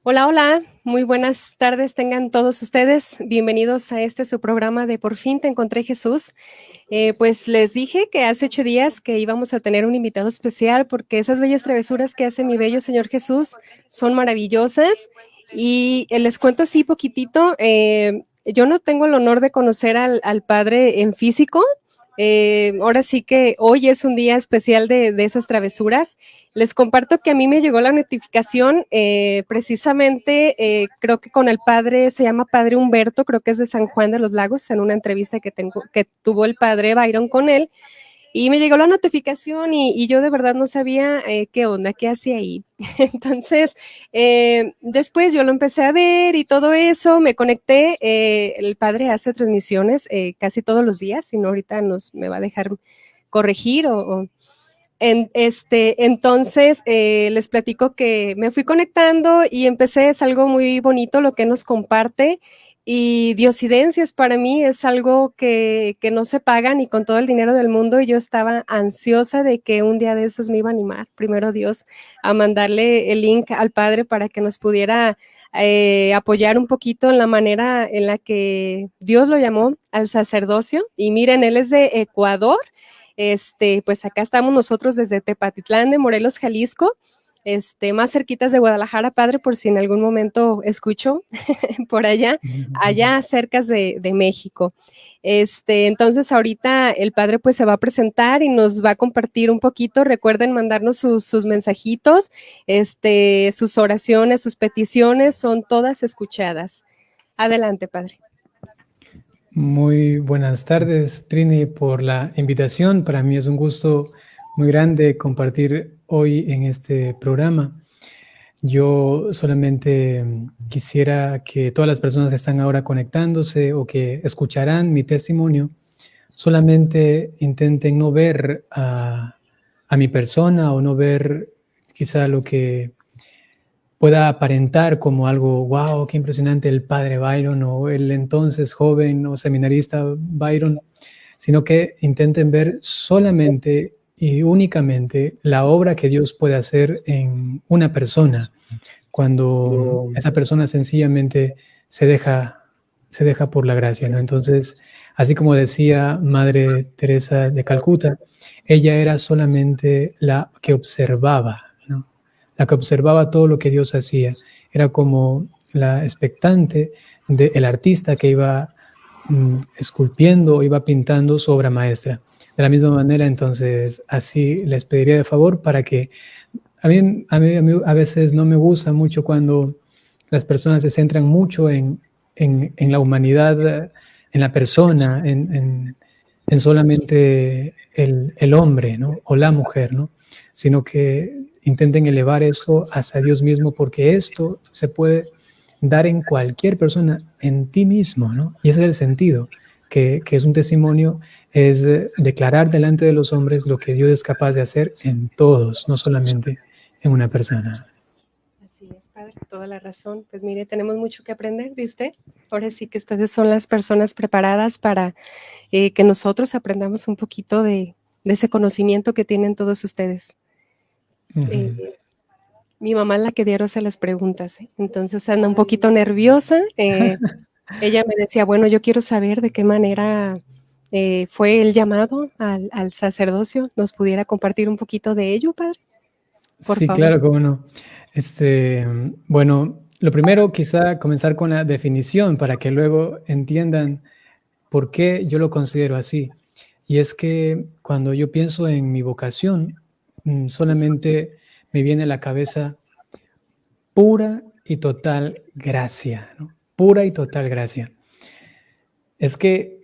Hola, hola, muy buenas tardes tengan todos ustedes. Bienvenidos a su programa de Por fin te encontré, Jesús. Pues les dije que hace 8 días que íbamos a tener un invitado especial porque esas bellas travesuras que hace mi bello Señor Jesús son maravillosas. Y les cuento así poquitito, yo no tengo el honor de conocer al Padre en físico. Ahora sí que hoy es un día especial de esas travesuras. Les comparto que a mí me llegó la notificación precisamente, creo que con el padre, se llama Padre Humberto, creo que es de San Juan de los Lagos, en una entrevista que tuvo el padre Byron con él. Y me llegó la notificación y yo de verdad no sabía qué onda, qué hacía ahí. Entonces, después yo lo empecé a ver y todo eso, me conecté. El padre hace transmisiones casi todos los días, si no ahorita me va a dejar corregir entonces, les platico que me fui conectando y es algo muy bonito lo que nos comparte, y Diosidencias para mí es algo que no se paga ni con todo el dinero del mundo, y yo estaba ansiosa de que un día de esos me iba a animar, primero Dios, a mandarle el link al padre para que nos pudiera apoyar un poquito en la manera en la que Dios lo llamó al sacerdocio. Y miren, él es de Ecuador. Pues acá estamos nosotros desde Tepatitlán de Morelos, Jalisco, más cerquitas de Guadalajara, padre, por si en algún momento escucho por allá cerca de México. Entonces ahorita el padre pues se va a presentar y nos va a compartir un poquito. Recuerden mandarnos sus mensajitos, sus oraciones, sus peticiones, son todas escuchadas. Adelante, padre. Muy buenas tardes, Trini, por la invitación. Para mí es un gusto muy grande compartir hoy en este programa. Yo solamente quisiera que todas las personas que están ahora conectándose o que escucharán mi testimonio, solamente intenten no ver a mi persona o no ver quizá lo que pueda aparentar como algo, wow, qué impresionante el padre Byron o el entonces joven o seminarista Byron, sino que intenten ver solamente y únicamente la obra que Dios puede hacer en una persona, cuando esa persona sencillamente se deja por la gracia, ¿no? Entonces, así como decía Madre Teresa de Calcuta, ella era solamente la que observaba, ¿no? La que observaba todo lo que Dios hacía. Era como la expectante del artista que iba esculpiendo, iba pintando su obra maestra. De la misma manera, entonces, así les pediría de favor para que a veces no me gusta mucho cuando las personas se centran mucho en la humanidad, en la persona, en solamente el hombre, ¿no? O la mujer, ¿no? Sino que intenten elevar eso hacia Dios mismo, porque esto se puede dar en cualquier persona, en ti mismo, ¿no? Y ese es el sentido, que es un testimonio, es declarar delante de los hombres lo que Dios es capaz de hacer en todos, no solamente en una persona. Así es, padre, toda la razón. Pues mire, tenemos mucho que aprender de usted. Ahora sí que ustedes son las personas preparadas para que nosotros aprendamos un poquito de ese conocimiento que tienen todos ustedes. Mi mamá es la que diario hace las preguntas, ¿eh? Entonces anda un poquito nerviosa. Ella me decía, bueno, yo quiero saber de qué manera fue el llamado al sacerdocio. ¿Nos pudiera compartir un poquito de ello, padre? Por Sí, favor. claro, cómo no. Bueno, lo primero quizá comenzar con la definición para que luego entiendan por qué yo lo considero así. Y es que cuando yo pienso en mi vocación, solamente me viene a la cabeza pura y total gracia, ¿no? Pura y total gracia. Es que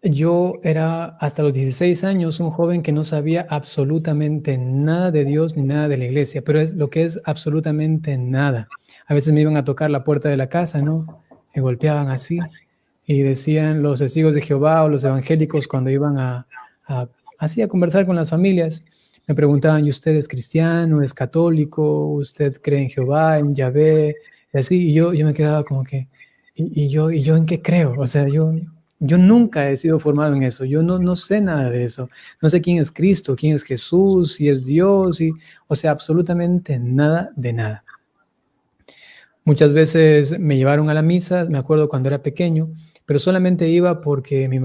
yo era hasta los 16 años un joven que no sabía absolutamente nada de Dios ni nada de la iglesia, pero es lo que es absolutamente nada. A veces me iban a tocar la puerta de la casa, ¿no? Me golpeaban así y decían los testigos de Jehová o los evangélicos cuando iban así a conversar con las familias, me preguntaban, ¿y usted es cristiano, es católico, usted cree en Jehová, en Yahvé? Y así, y yo me quedaba como que, ¿y yo en qué creo? O sea, yo nunca he sido formado en eso, yo no sé nada de eso, no sé quién es Cristo, quién es Jesús, si es Dios, o sea, absolutamente nada de nada. Muchas veces me llevaron a la misa, me acuerdo cuando era pequeño, pero solamente iba porque mi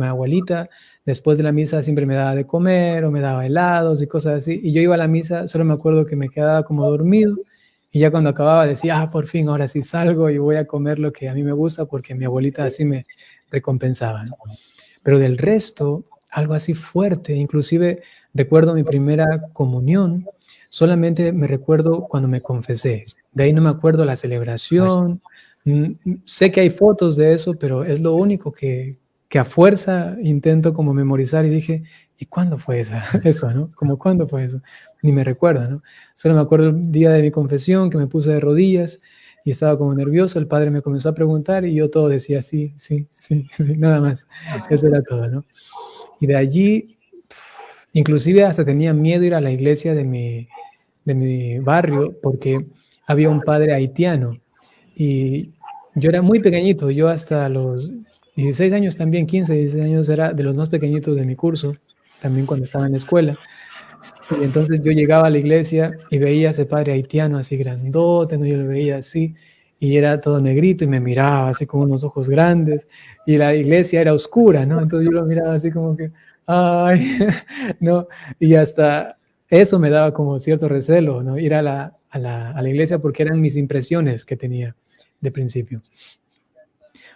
abuelita después de la misa siempre me daba de comer o me daba helados y cosas así. Y yo iba a la misa, solo me acuerdo que me quedaba como dormido y ya cuando acababa decía, por fin, ahora sí salgo y voy a comer lo que a mí me gusta porque mi abuelita así me recompensaba, ¿no? Pero del resto, algo así fuerte, inclusive recuerdo mi primera comunión, solamente me recuerdo cuando me confesé. De ahí no me acuerdo la celebración. Sé que hay fotos de eso, pero es lo único que a fuerza intento como memorizar y dije, ¿y cuándo fue eso, no? Como cuándo fue eso. Ni me recuerdo, ¿no? Solo me acuerdo el día de mi confesión que me puse de rodillas y estaba como nervioso. El padre me comenzó a preguntar y yo todo decía sí, sí, sí, sí, nada más. Eso era todo, ¿no? Y de allí, inclusive hasta tenía miedo ir a la iglesia de mi barrio porque había un padre haitiano y yo era muy pequeñito, yo hasta los 16 años también, 15, 16 años era de los más pequeñitos de mi curso, también cuando estaba en la escuela. Y entonces yo llegaba a la iglesia y veía a ese padre haitiano así grandote, ¿no? Yo lo veía así y era todo negrito y me miraba así con unos ojos grandes y la iglesia era oscura, ¿no? Entonces yo lo miraba así como que, ay, ¿no? Y hasta eso me daba como cierto recelo, ¿no? Ir a la iglesia porque eran mis impresiones que tenía de principio.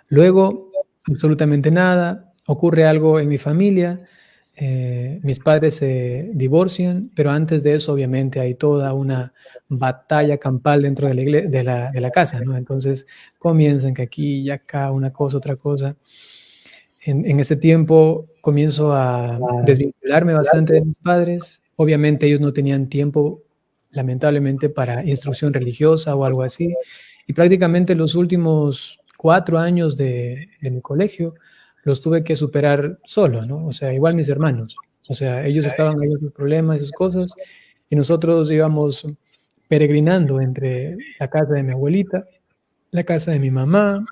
Luego, absolutamente nada, ocurre algo en mi familia, mis padres se divorcian, pero antes de eso obviamente hay toda una batalla campal dentro de la casa, ¿no? Entonces comienzan que aquí y acá una cosa, otra cosa. En ese tiempo comienzo a desvincularme bastante de mis padres. Obviamente ellos no tenían tiempo, lamentablemente, para instrucción religiosa o algo así. Y prácticamente los últimos 4 años de mi colegio los tuve que superar solo, ¿no? O sea, igual mis hermanos. O sea, ellos estaban ahí con sus problemas y sus cosas, y nosotros íbamos peregrinando entre la casa de mi abuelita, la casa de mi mamá,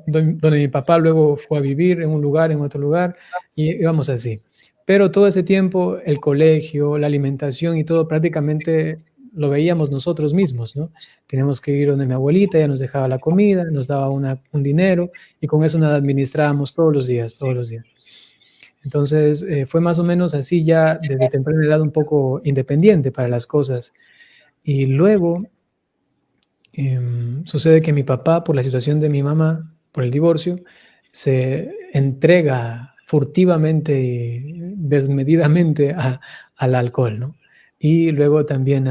donde mi papá luego fue a vivir en un lugar, en otro lugar, y íbamos así. Pero todo ese tiempo, el colegio, la alimentación y todo prácticamente lo veíamos nosotros mismos, ¿no? Teníamos que ir donde mi abuelita, ella nos dejaba la comida, nos daba un dinero, y con eso nos administrábamos todos los días, todos los días. Entonces, fue más o menos así ya desde temprana edad un poco independiente para las cosas. Y luego sucede que mi papá, por la situación de mi mamá, por el divorcio, se entrega furtivamente y desmedidamente al alcohol, ¿no? Y luego también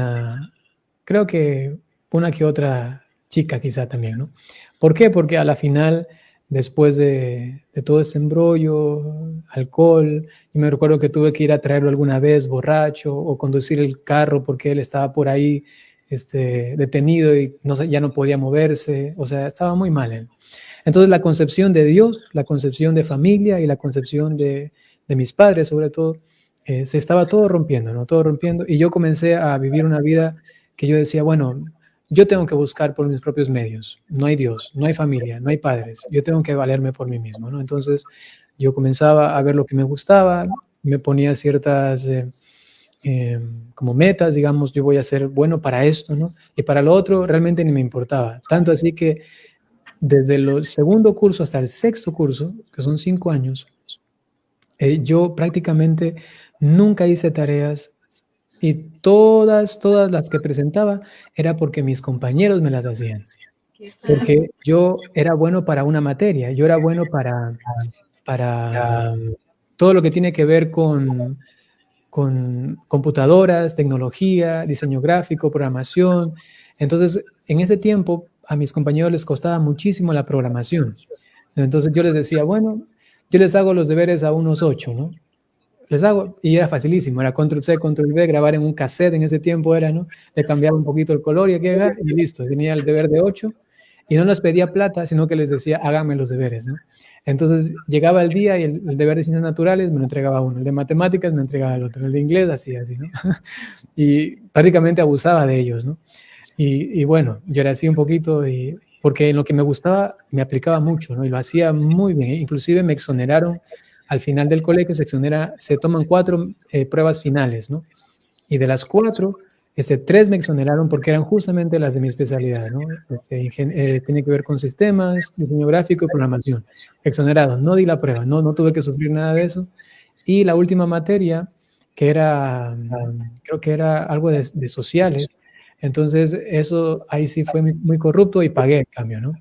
creo que una que otra chica quizá también, ¿no? ¿Por qué? Porque a la final, después de todo ese embrollo, alcohol, y me recuerdo que tuve que ir a traerlo alguna vez borracho o conducir el carro porque él estaba por ahí detenido y ya no podía moverse, o sea, estaba muy mal él. Entonces la concepción de Dios, la concepción de familia y la concepción de mis padres sobre todo, se estaba todo rompiendo, ¿no? Todo rompiendo, y yo comencé a vivir una vida que yo decía, bueno, yo tengo que buscar por mis propios medios, no hay Dios, no hay familia, no hay padres, yo tengo que valerme por mí mismo, ¿no? Entonces yo comenzaba a ver lo que me gustaba, me ponía ciertas como metas, digamos, yo voy a ser bueno para esto, ¿no? Y para lo otro realmente ni me importaba. Tanto así que desde el segundo curso hasta el sexto curso, que son 5 años, yo prácticamente nunca hice tareas y todas las que presentaba era porque mis compañeros me las hacían. Porque yo era bueno para una materia, yo era bueno para todo lo que tiene que ver con computadoras, tecnología, diseño gráfico, programación. Entonces, en ese tiempo a mis compañeros les costaba muchísimo la programación. Entonces yo les decía, bueno, yo les hago los deberes a unos 8, ¿no? Les hago, y era facilísimo, era control C, control V, grabar en un cassette en ese tiempo era, ¿no? Le cambiaba un poquito el color y listo, tenía el deber de 8 y no les pedía plata, sino que les decía, háganme los deberes, ¿no? Entonces llegaba el día y el deber de ciencias naturales me lo entregaba uno, el de matemáticas me entregaba el otro, el de inglés así, ¿no? Y prácticamente abusaba de ellos, ¿no? Y bueno, yo era así un poquito, porque en lo que me gustaba me aplicaba mucho, ¿no? Y lo hacía muy bien, inclusive me exoneraron al final del colegio, se toman 4 pruebas finales, ¿no? Y de las 4, Tres me exoneraron porque eran justamente las de mi especialidad, ¿no? Tiene que ver con sistemas, diseño gráfico y programación. Exonerados, no di la prueba, no tuve que sufrir nada de eso. Y la última materia, que era, creo que era algo de sociales, entonces eso ahí sí fue muy corrupto y pagué en cambio, ¿no?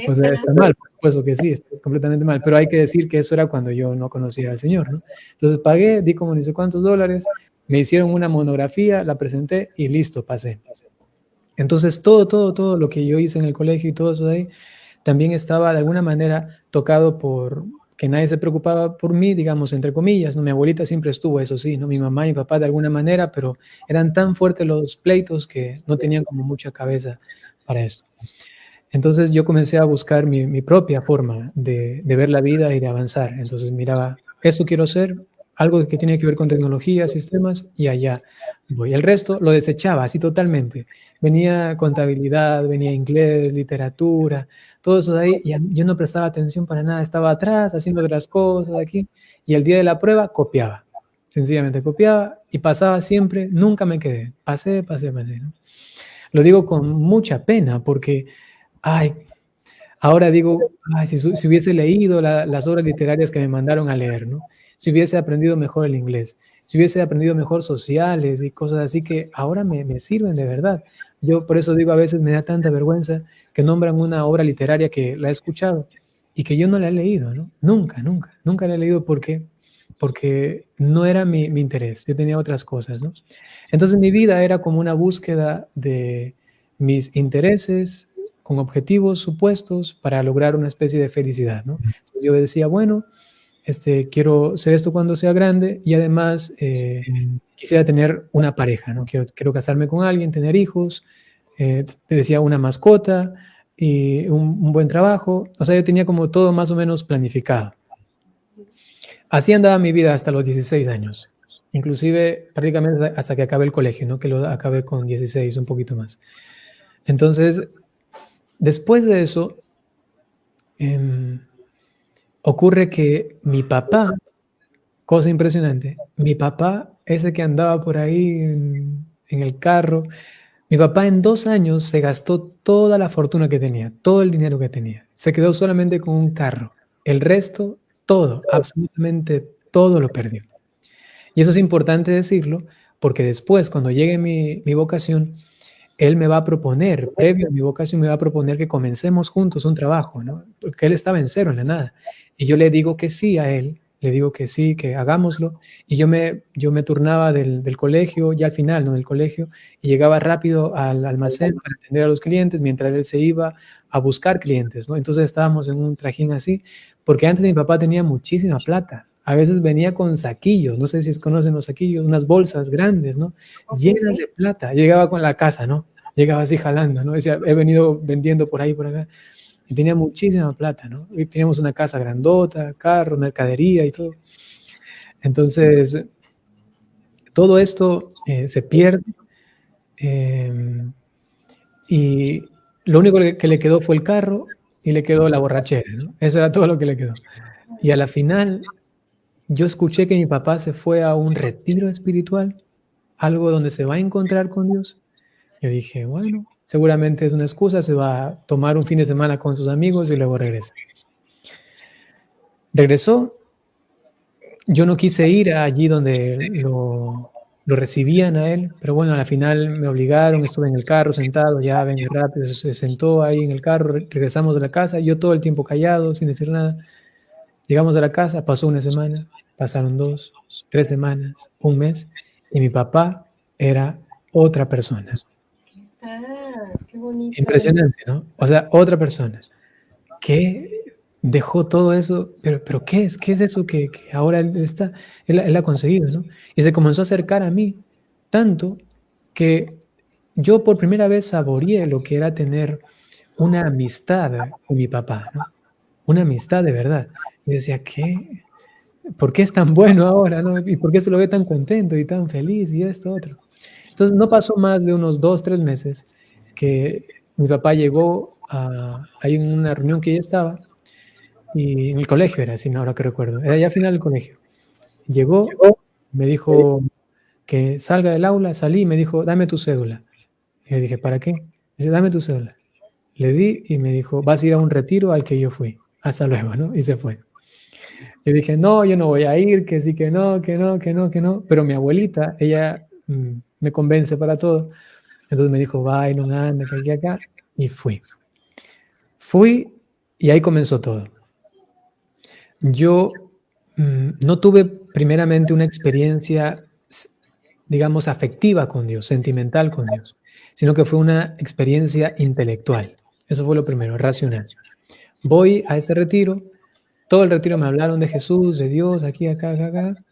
O sea, está mal, por supuesto que sí, está completamente mal, pero hay que decir que eso era cuando yo no conocía al Señor, ¿no? Entonces pagué, di como ni sé cuántos dólares, me hicieron una monografía, la presenté y listo, pasé. Entonces todo lo que yo hice en el colegio y todo eso de ahí, también estaba de alguna manera tocado por que nadie se preocupaba por mí, digamos, entre comillas, ¿no? Mi abuelita siempre estuvo, eso sí, ¿no? Mi mamá y mi papá de alguna manera, pero eran tan fuertes los pleitos que no tenían como mucha cabeza para esto. Entonces yo comencé a buscar mi propia forma de ver la vida y de avanzar. Entonces miraba, esto quiero hacer, algo que tiene que ver con tecnología, sistemas, y allá voy. El resto lo desechaba así totalmente. Venía contabilidad, venía inglés, literatura, todo eso de ahí, y yo no prestaba atención para nada. Estaba atrás haciendo otras cosas aquí, y el día de la prueba copiaba. Sencillamente copiaba y pasaba siempre, nunca me quedé. Pasé, ¿no? Lo digo con mucha pena porque ay, ahora digo, ay, si hubiese leído las obras literarias que me mandaron a leer, ¿no? Si hubiese aprendido mejor el inglés, si hubiese aprendido mejor sociales y cosas así que ahora me sirven de verdad. Yo por eso digo, a veces me da tanta vergüenza que nombran una obra literaria que la he escuchado y que yo no la he leído, ¿no? Nunca la he leído porque no era mi interés, yo tenía otras cosas, ¿no? Entonces mi vida era como una búsqueda de mis intereses, con objetivos supuestos para lograr una especie de felicidad, ¿no? Yo decía, bueno, quiero ser esto cuando sea grande y además quisiera tener una pareja, ¿no? Quiero casarme con alguien, tener hijos, te decía una mascota y un buen trabajo. O sea, yo tenía como todo más o menos planificado. Así andaba mi vida hasta los 16 años, inclusive prácticamente hasta que acabé el colegio, ¿no? Que lo acabé con 16, un poquito más. Entonces, después de eso, ocurre que mi papá, cosa impresionante, mi papá, ese que andaba por ahí en el carro, mi papá en 2 años se gastó toda la fortuna que tenía, todo el dinero que tenía. Se quedó solamente con un carro. El resto, todo, absolutamente todo lo perdió. Y eso es importante decirlo porque después, cuando llegue mi vocación, él me va a proponer, previo a mi vocación, me va a proponer que comencemos juntos un trabajo, ¿no? Porque él estaba en cero, en la nada. Y yo le digo que sí a él, le digo que sí, que hagámoslo. Y yo me turnaba del colegio, ya al final, ¿no? Del colegio, y llegaba rápido al almacén para atender a los clientes, mientras él se iba a buscar clientes, ¿no? Entonces estábamos en un trajín así, porque antes mi papá tenía muchísima plata. A veces venía con saquillos, no sé si conocen los saquillos, unas bolsas grandes, ¿no? Llenas de plata. Llegaba con la casa, ¿no? Llegaba así jalando, ¿no? Decía, he venido vendiendo por ahí, por acá. Y tenía muchísima plata, ¿no? Y teníamos una casa grandota, carro, mercadería y todo. Entonces, todo esto se pierde y lo único que le quedó fue el carro y le quedó la borrachera, ¿no? Eso era todo lo que le quedó. Y a la final, yo escuché que mi papá se fue a un retiro espiritual, algo donde se va a encontrar con Dios. Yo dije, bueno, seguramente es una excusa, se va a tomar un fin de semana con sus amigos y luego regresa. Regresó, yo no quise ir allí donde lo recibían a él, pero bueno, a la final me obligaron, estuve en el carro sentado, ya venga rápido, se sentó ahí en el carro, regresamos a la casa, yo todo el tiempo callado, sin decir nada. Llegamos a la casa, pasó una semana, pasaron 2, 3 semanas, un mes, y mi papá era otra persona. Qué bonito. Impresionante, ¿no? O sea, otra persona que dejó todo eso, pero ¿qué es? ¿Qué es eso que ahora él ha conseguido, ¿no? Y se comenzó a acercar a mí tanto que yo por primera vez saboreé lo que era tener una amistad con mi papá, ¿no? Una amistad de verdad. Y decía, ¿qué? ¿Por qué es tan bueno ahora, no? ¿Y por qué se lo ve tan contento y tan feliz y esto, otro? Entonces no pasó más de unos 2, 3 meses que mi papá llegó ahí en una reunión que ya estaba, y en el colegio era, así, ahora que recuerdo, era ya al final del colegio. Llegó, me dijo, que salga del aula, salí y me dijo, dame tu cédula. Y le dije, ¿para qué? Dice, dame tu cédula. Le di y me dijo, vas a ir a un retiro al que yo fui. Hasta luego, ¿no? Y se fue. Yo dije, no, yo no voy a ir, que sí, que no, que no, que no, que no. Pero mi abuelita, ella me convence para todo. Entonces me dijo, va y no anda, que aquí, acá. Y fui. Fui y ahí comenzó todo. Yo no tuve primeramente una experiencia, digamos, afectiva con Dios, sentimental con Dios, sino que fue una experiencia intelectual. Eso fue lo primero, racional. Voy a ese retiro, todo el retiro me hablaron de Jesús, de Dios, aquí, acá, acá, acá.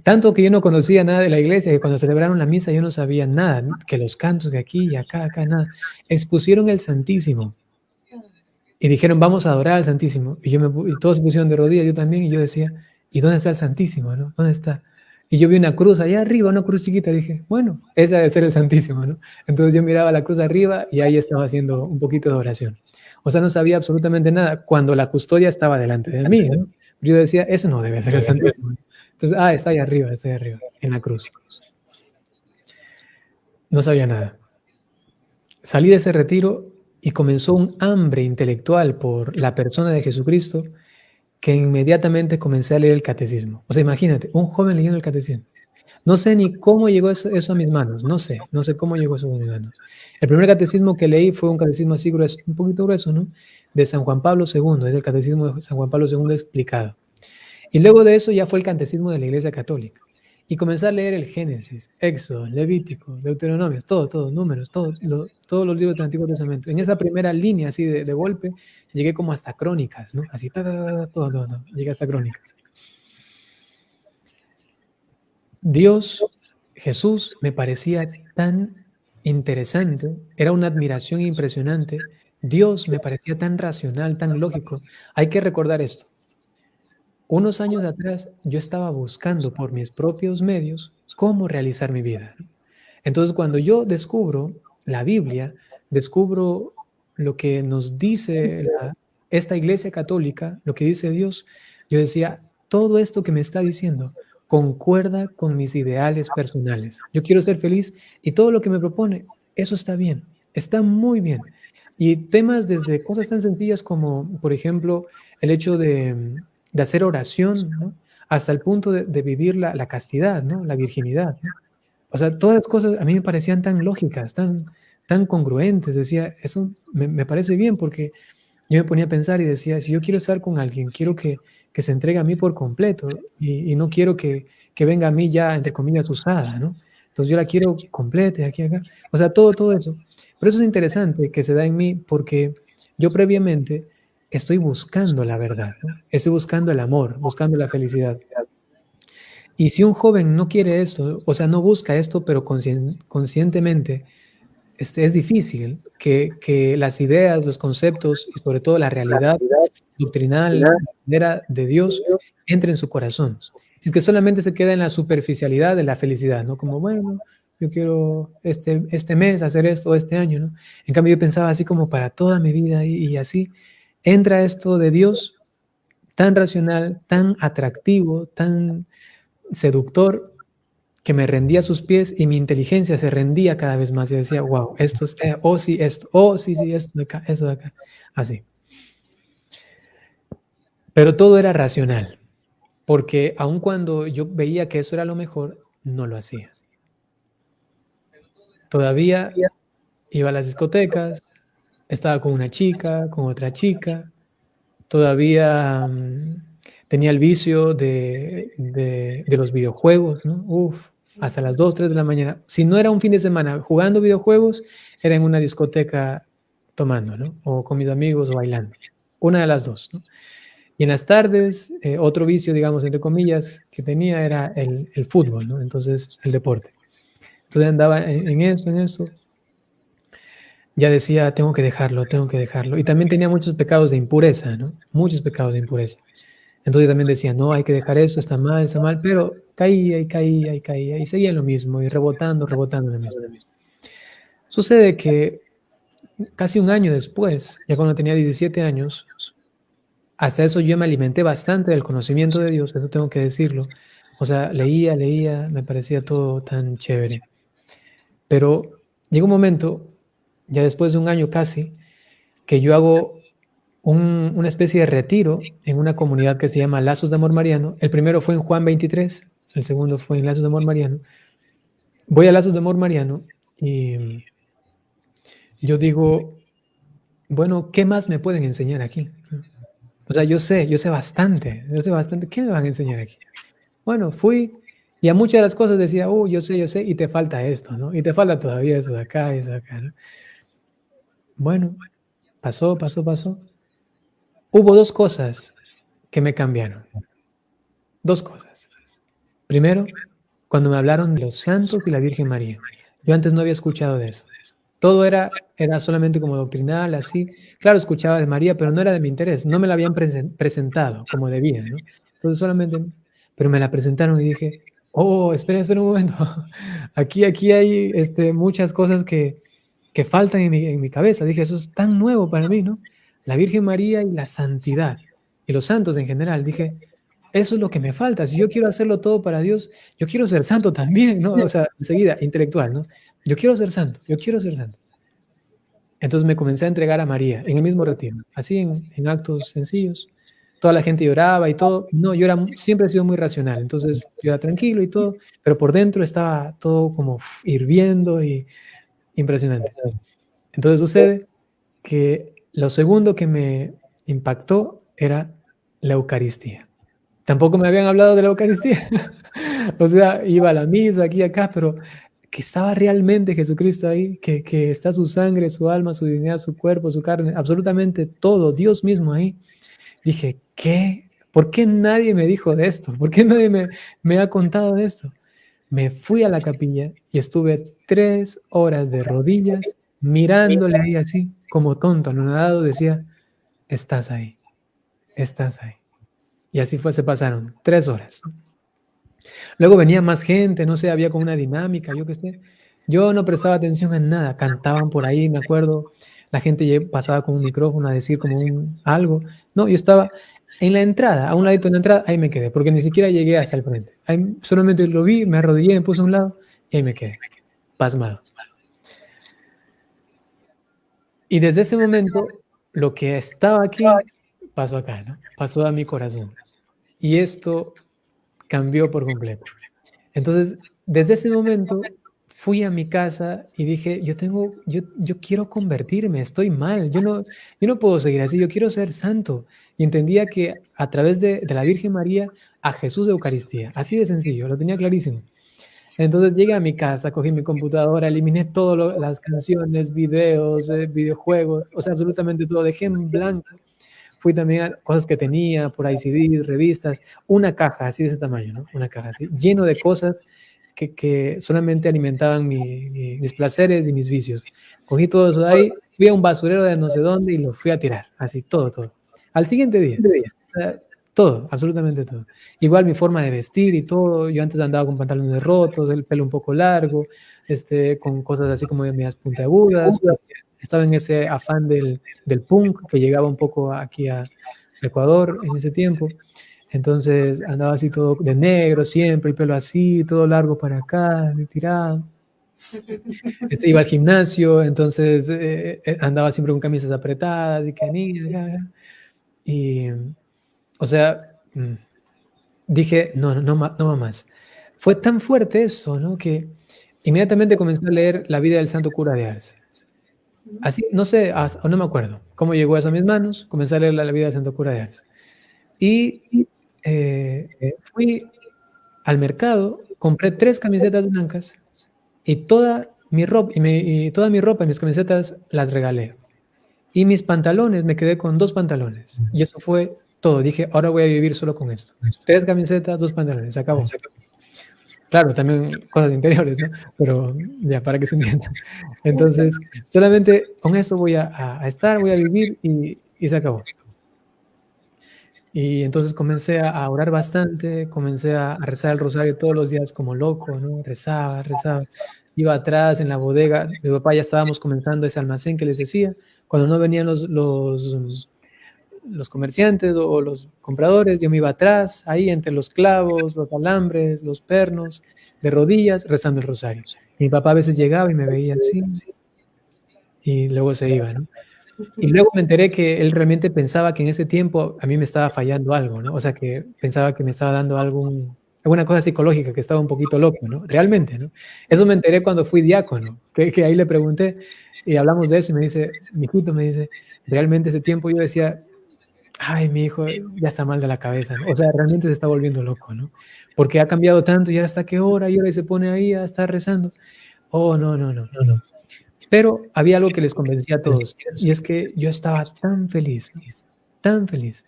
Tanto que yo no conocía nada de la iglesia, que cuando celebraron la misa yo no sabía nada, que los cantos de aquí y acá, acá, nada. Expusieron el Santísimo y dijeron, vamos a adorar al Santísimo. Y todos se pusieron de rodillas, yo también, y yo decía, ¿y dónde está el Santísimo, no? ¿Dónde está? Y yo vi una cruz allá arriba, una cruz chiquita, dije, bueno, esa debe ser el Santísimo, ¿no? Entonces yo miraba la cruz arriba y ahí estaba haciendo un poquito de oración. O sea, no sabía absolutamente nada cuando la custodia estaba delante de mí, ¿no? Yo decía, eso no debe ser el Santísimo. Entonces, está ahí arriba, en la cruz. No sabía nada. Salí de ese retiro y comenzó un hambre intelectual por la persona de Jesucristo que inmediatamente comencé a leer el catecismo. O sea, imagínate, un joven leyendo el catecismo. No sé ni cómo llegó eso a mis manos, no sé cómo llegó eso a mis manos. El primer catecismo que leí fue un catecismo así grueso, un poquito grueso, ¿no? De San Juan Pablo II, es el catecismo de San Juan Pablo II explicado. Y luego de eso ya fue el catecismo de la Iglesia Católica. Y comencé a leer el Génesis, Éxodo, Levítico, Deuteronomio, todo, números, todos los libros del Antiguo Testamento. En esa primera línea, así de golpe, llegué como hasta Crónicas, ¿no? Así, todo, llegué hasta Crónicas. Dios, Jesús, me parecía tan interesante, era una admiración impresionante. Dios me parecía tan racional, tan lógico. Hay que recordar esto. Unos años atrás yo estaba buscando por mis propios medios cómo realizar mi vida. Entonces cuando yo descubro la Biblia, descubro lo que nos dice esta Iglesia Católica, lo que dice Dios, yo decía, todo esto que me está diciendo concuerda con mis ideales personales. Yo quiero ser feliz y todo lo que me propone, eso está bien, está muy bien. Y temas desde cosas tan sencillas como, por ejemplo, el hecho de hacer oración, ¿no? Hasta el punto de vivir la castidad, ¿no? La virginidad, ¿no? O sea, todas las cosas a mí me parecían tan lógicas, tan congruentes. Decía, eso me parece bien porque yo me ponía a pensar y decía, si yo quiero estar con alguien, quiero que se entregue a mí por completo y no quiero que venga a mí ya, entre comillas, usada, ¿no? Entonces yo la quiero completa, aquí, acá. O sea, todo eso. Pero eso es interesante que se da en mí porque yo previamente estoy buscando la verdad, ¿no? Estoy buscando el amor, buscando la felicidad. Y si un joven no quiere esto, o sea, no busca esto, pero conscientemente, es difícil que las ideas, los conceptos y sobre todo la realidad doctrinal, verdadera de Dios entre en su corazón. Si es que solamente se queda en la superficialidad de la felicidad, ¿no? Como, bueno, yo quiero este mes hacer esto, este año, ¿no? En cambio yo pensaba así como para toda mi vida y así entra esto de Dios tan racional, tan atractivo, tan seductor, que me rendía a sus pies y mi inteligencia se rendía cada vez más y decía, wow, esto es, sí, esto, sí, esto de acá, así. Pero todo era racional, porque aun cuando yo veía que eso era lo mejor, no lo hacía. Todavía iba a las discotecas, estaba con una chica, con otra chica, todavía tenía el vicio de los videojuegos, ¿no? Hasta las 2, 3 de la mañana. Si no era un fin de semana jugando videojuegos, era en una discoteca tomando, ¿no? O con mis amigos o bailando. Una de las dos, ¿no? Y en las tardes, otro vicio, digamos, entre comillas, que tenía era el fútbol, ¿no? Entonces, el deporte. Entonces andaba en eso. Ya decía, tengo que dejarlo. Y también tenía muchos pecados de impureza, ¿no? Muchos pecados de impureza. Entonces también decía, no, hay que dejar eso, está mal, pero caía y seguía lo mismo y rebotando lo mismo. Sucede que casi un año después, ya cuando tenía 17 años, hasta eso yo me alimenté bastante del conocimiento de Dios, eso tengo que decirlo, O sea, leía, me parecía todo tan chévere. Pero llegó un momento, ya después de un año casi, que yo hago una especie de retiro en una comunidad que se llama Lazos de Amor Mariano. El primero fue en Juan 23, el segundo fue en Lazos de Amor Mariano. Voy a Lazos de Amor Mariano y yo digo, bueno, ¿qué más me pueden enseñar aquí? O sea, yo sé bastante, ¿qué me van a enseñar aquí? Bueno, fui y a muchas de las cosas decía, yo sé, y te falta esto, ¿no? Y te falta todavía eso de acá y eso de acá, ¿no? Bueno, pasó. Hubo dos cosas que me cambiaron. Dos cosas. Primero, cuando me hablaron de los santos y la Virgen María. Yo antes no había escuchado de eso. Todo era solamente como doctrinal, así. Claro, escuchaba de María, pero no era de mi interés. No me la habían presentado como debía, ¿no? Entonces solamente, pero me la presentaron y dije, espera un momento. Aquí hay muchas cosas que faltan en mi cabeza. Dije, eso es tan nuevo para mí, ¿no? La Virgen María y la santidad. Y los santos en general. Dije, eso es lo que me falta. Si yo quiero hacerlo todo para Dios, yo quiero ser santo también, ¿no? O sea, enseguida, intelectual, ¿no? Yo quiero ser santo. Entonces me comencé a entregar a María en el mismo retiro, así en actos sencillos. Toda la gente lloraba y todo. No, siempre he sido muy racional, entonces yo era tranquilo y todo, pero por dentro estaba todo como hirviendo y impresionante. Entonces sucede que lo segundo que me impactó era la Eucaristía. Tampoco me habían hablado de la Eucaristía. O sea, iba a la misa aquí y acá, pero que estaba realmente Jesucristo ahí, que está su sangre, su alma, su divinidad, su cuerpo, su carne, absolutamente todo, Dios mismo ahí. Dije, ¿qué? ¿Por qué nadie me dijo de esto? ¿Por qué nadie me ha contado de esto? Me fui a la capilla y estuve 3 horas de rodillas mirándole ahí así, como tonto, anonadado, decía, estás ahí. Y así fue, se pasaron 3 horas. Luego venía más gente, no sé, había como una dinámica, yo qué sé. Yo no prestaba atención en nada, cantaban por ahí, me acuerdo, la gente pasaba con un micrófono a decir como algo. No, yo estaba en la entrada, a un ladito de la entrada, ahí me quedé, porque ni siquiera llegué hasta el frente. Ahí solamente lo vi, me arrodillé, me puse a un lado y ahí me quedé, pasmado. Y desde ese momento, lo que estaba aquí, pasó acá, ¿no? Pasó a mi corazón. Y esto cambió por completo. Entonces, desde ese momento fui a mi casa y dije, yo quiero convertirme, estoy mal, yo no puedo seguir así, yo quiero ser santo. Y entendía que a través de la Virgen María, a Jesús de Eucaristía, así de sencillo, lo tenía clarísimo. Entonces llegué a mi casa, cogí mi computadora, eliminé todas las canciones, videos, videojuegos, o sea, absolutamente todo, dejé en blanco. Fui también a cosas que tenía, por ahí CDs, revistas, una caja así de ese tamaño, ¿no? Una caja así, lleno de cosas que solamente alimentaban mis placeres y mis vicios. Cogí todo eso de ahí, fui a un basurero de no sé dónde y lo fui a tirar, así, todo. Al siguiente día, todo, absolutamente todo. Igual mi forma de vestir y todo, yo antes andaba con pantalones rotos, el pelo un poco largo, con cosas así como medias puntiagudas, estaba en ese afán del punk que llegaba un poco aquí a Ecuador en ese tiempo. Entonces andaba así todo de negro siempre, el pelo así, todo largo para acá, así tirado. Iba al gimnasio, entonces andaba siempre con camisas apretadas y canillas. Y, o sea, dije, no va más. Fue tan fuerte eso, ¿no? Que inmediatamente comencé a leer la vida del santo cura de Ars. Así, no sé, no me acuerdo cómo llegó eso a mis manos, comencé a leer la vida del santo cura de Ars. Y fui al mercado, compré 3 camisetas blancas y toda mi ropa y mis camisetas las regalé. Y mis pantalones, me quedé con 2 pantalones. Y eso fue todo. Dije, ahora voy a vivir solo con esto. 3 camisetas, 2 pantalones, se acabó. Claro, también cosas interiores, ¿no? Pero ya, para que se entienda. Entonces, solamente con eso voy a estar, voy a vivir y se acabó. Y entonces comencé a orar bastante, comencé a rezar el rosario todos los días como loco, ¿no? Rezaba. Iba atrás en la bodega, mi papá ya estábamos comenzando ese almacén que les decía, cuando no venían los comerciantes o los compradores, yo me iba atrás, ahí entre los clavos, los alambres, los pernos, de rodillas, rezando el rosario. Mi papá a veces llegaba y me veía así, y luego se iba, ¿no? Y luego me enteré que él realmente pensaba que en ese tiempo a mí me estaba fallando algo, ¿no? O sea, que pensaba que me estaba dando alguna cosa psicológica, que estaba un poquito loco, ¿no? Realmente, ¿no? Eso me enteré cuando fui diácono, que ahí le pregunté y hablamos de eso y me dice, mi hijito me dice, realmente ese tiempo yo decía, ay, mi hijo ya está mal de la cabeza, ¿no? O sea, realmente se está volviendo loco, ¿no? Porque ha cambiado tanto y ahora hasta qué hora y ahora se pone ahí a estar rezando. Oh, no, no, no, no, no. Pero había algo que les convencía a todos, y es que yo estaba tan feliz, ¿no? Tan feliz.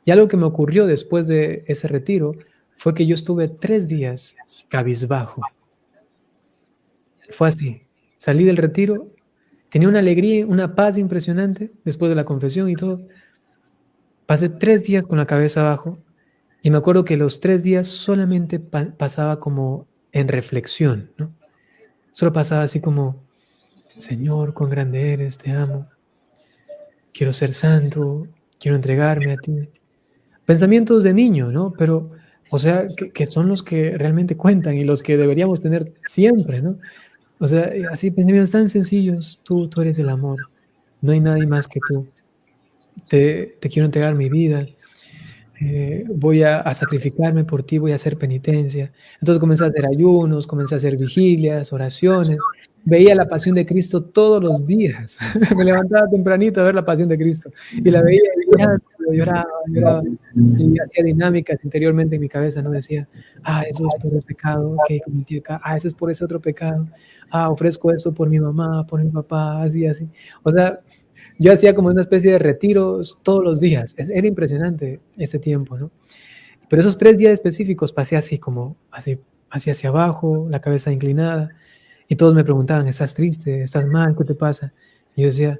Y algo que me ocurrió después de ese retiro fue que yo estuve 3 días cabizbajo. Fue así. Salí del retiro, tenía una alegría, una paz impresionante después de la confesión y todo. Pasé 3 días con la cabeza abajo y me acuerdo que los 3 días solamente pasaba como en reflexión, ¿no? Solo pasaba así como, Señor, cuán grande eres, te amo. Quiero ser santo, quiero entregarme a ti. Pensamientos de niño, ¿no? Pero, o sea, que son los que realmente cuentan y los que deberíamos tener siempre, ¿no? O sea, así pensamientos tan sencillos, tú eres el amor, no hay nadie más que tú. Te quiero entregar mi vida, voy a sacrificarme por ti, voy a hacer penitencia. Entonces comencé a hacer ayunos, comencé a hacer vigilias, oraciones. Veía la Pasión de Cristo todos los días. Me levantaba tempranito a ver la Pasión de Cristo y la veía y lloraba. Y hacía dinámicas interiormente en mi cabeza, ¿no? Decía, eso es por el pecado que cometí acá, eso es por ese otro pecado, ofrezco esto por mi mamá, por mi papá, así, así. O sea, yo hacía como una especie de retiros todos los días. Era impresionante ese tiempo, ¿no? Pero esos 3 días específicos pasé así como, así hacia abajo, la cabeza inclinada, y todos me preguntaban, ¿estás triste? ¿Estás mal? ¿Qué te pasa? Y yo decía,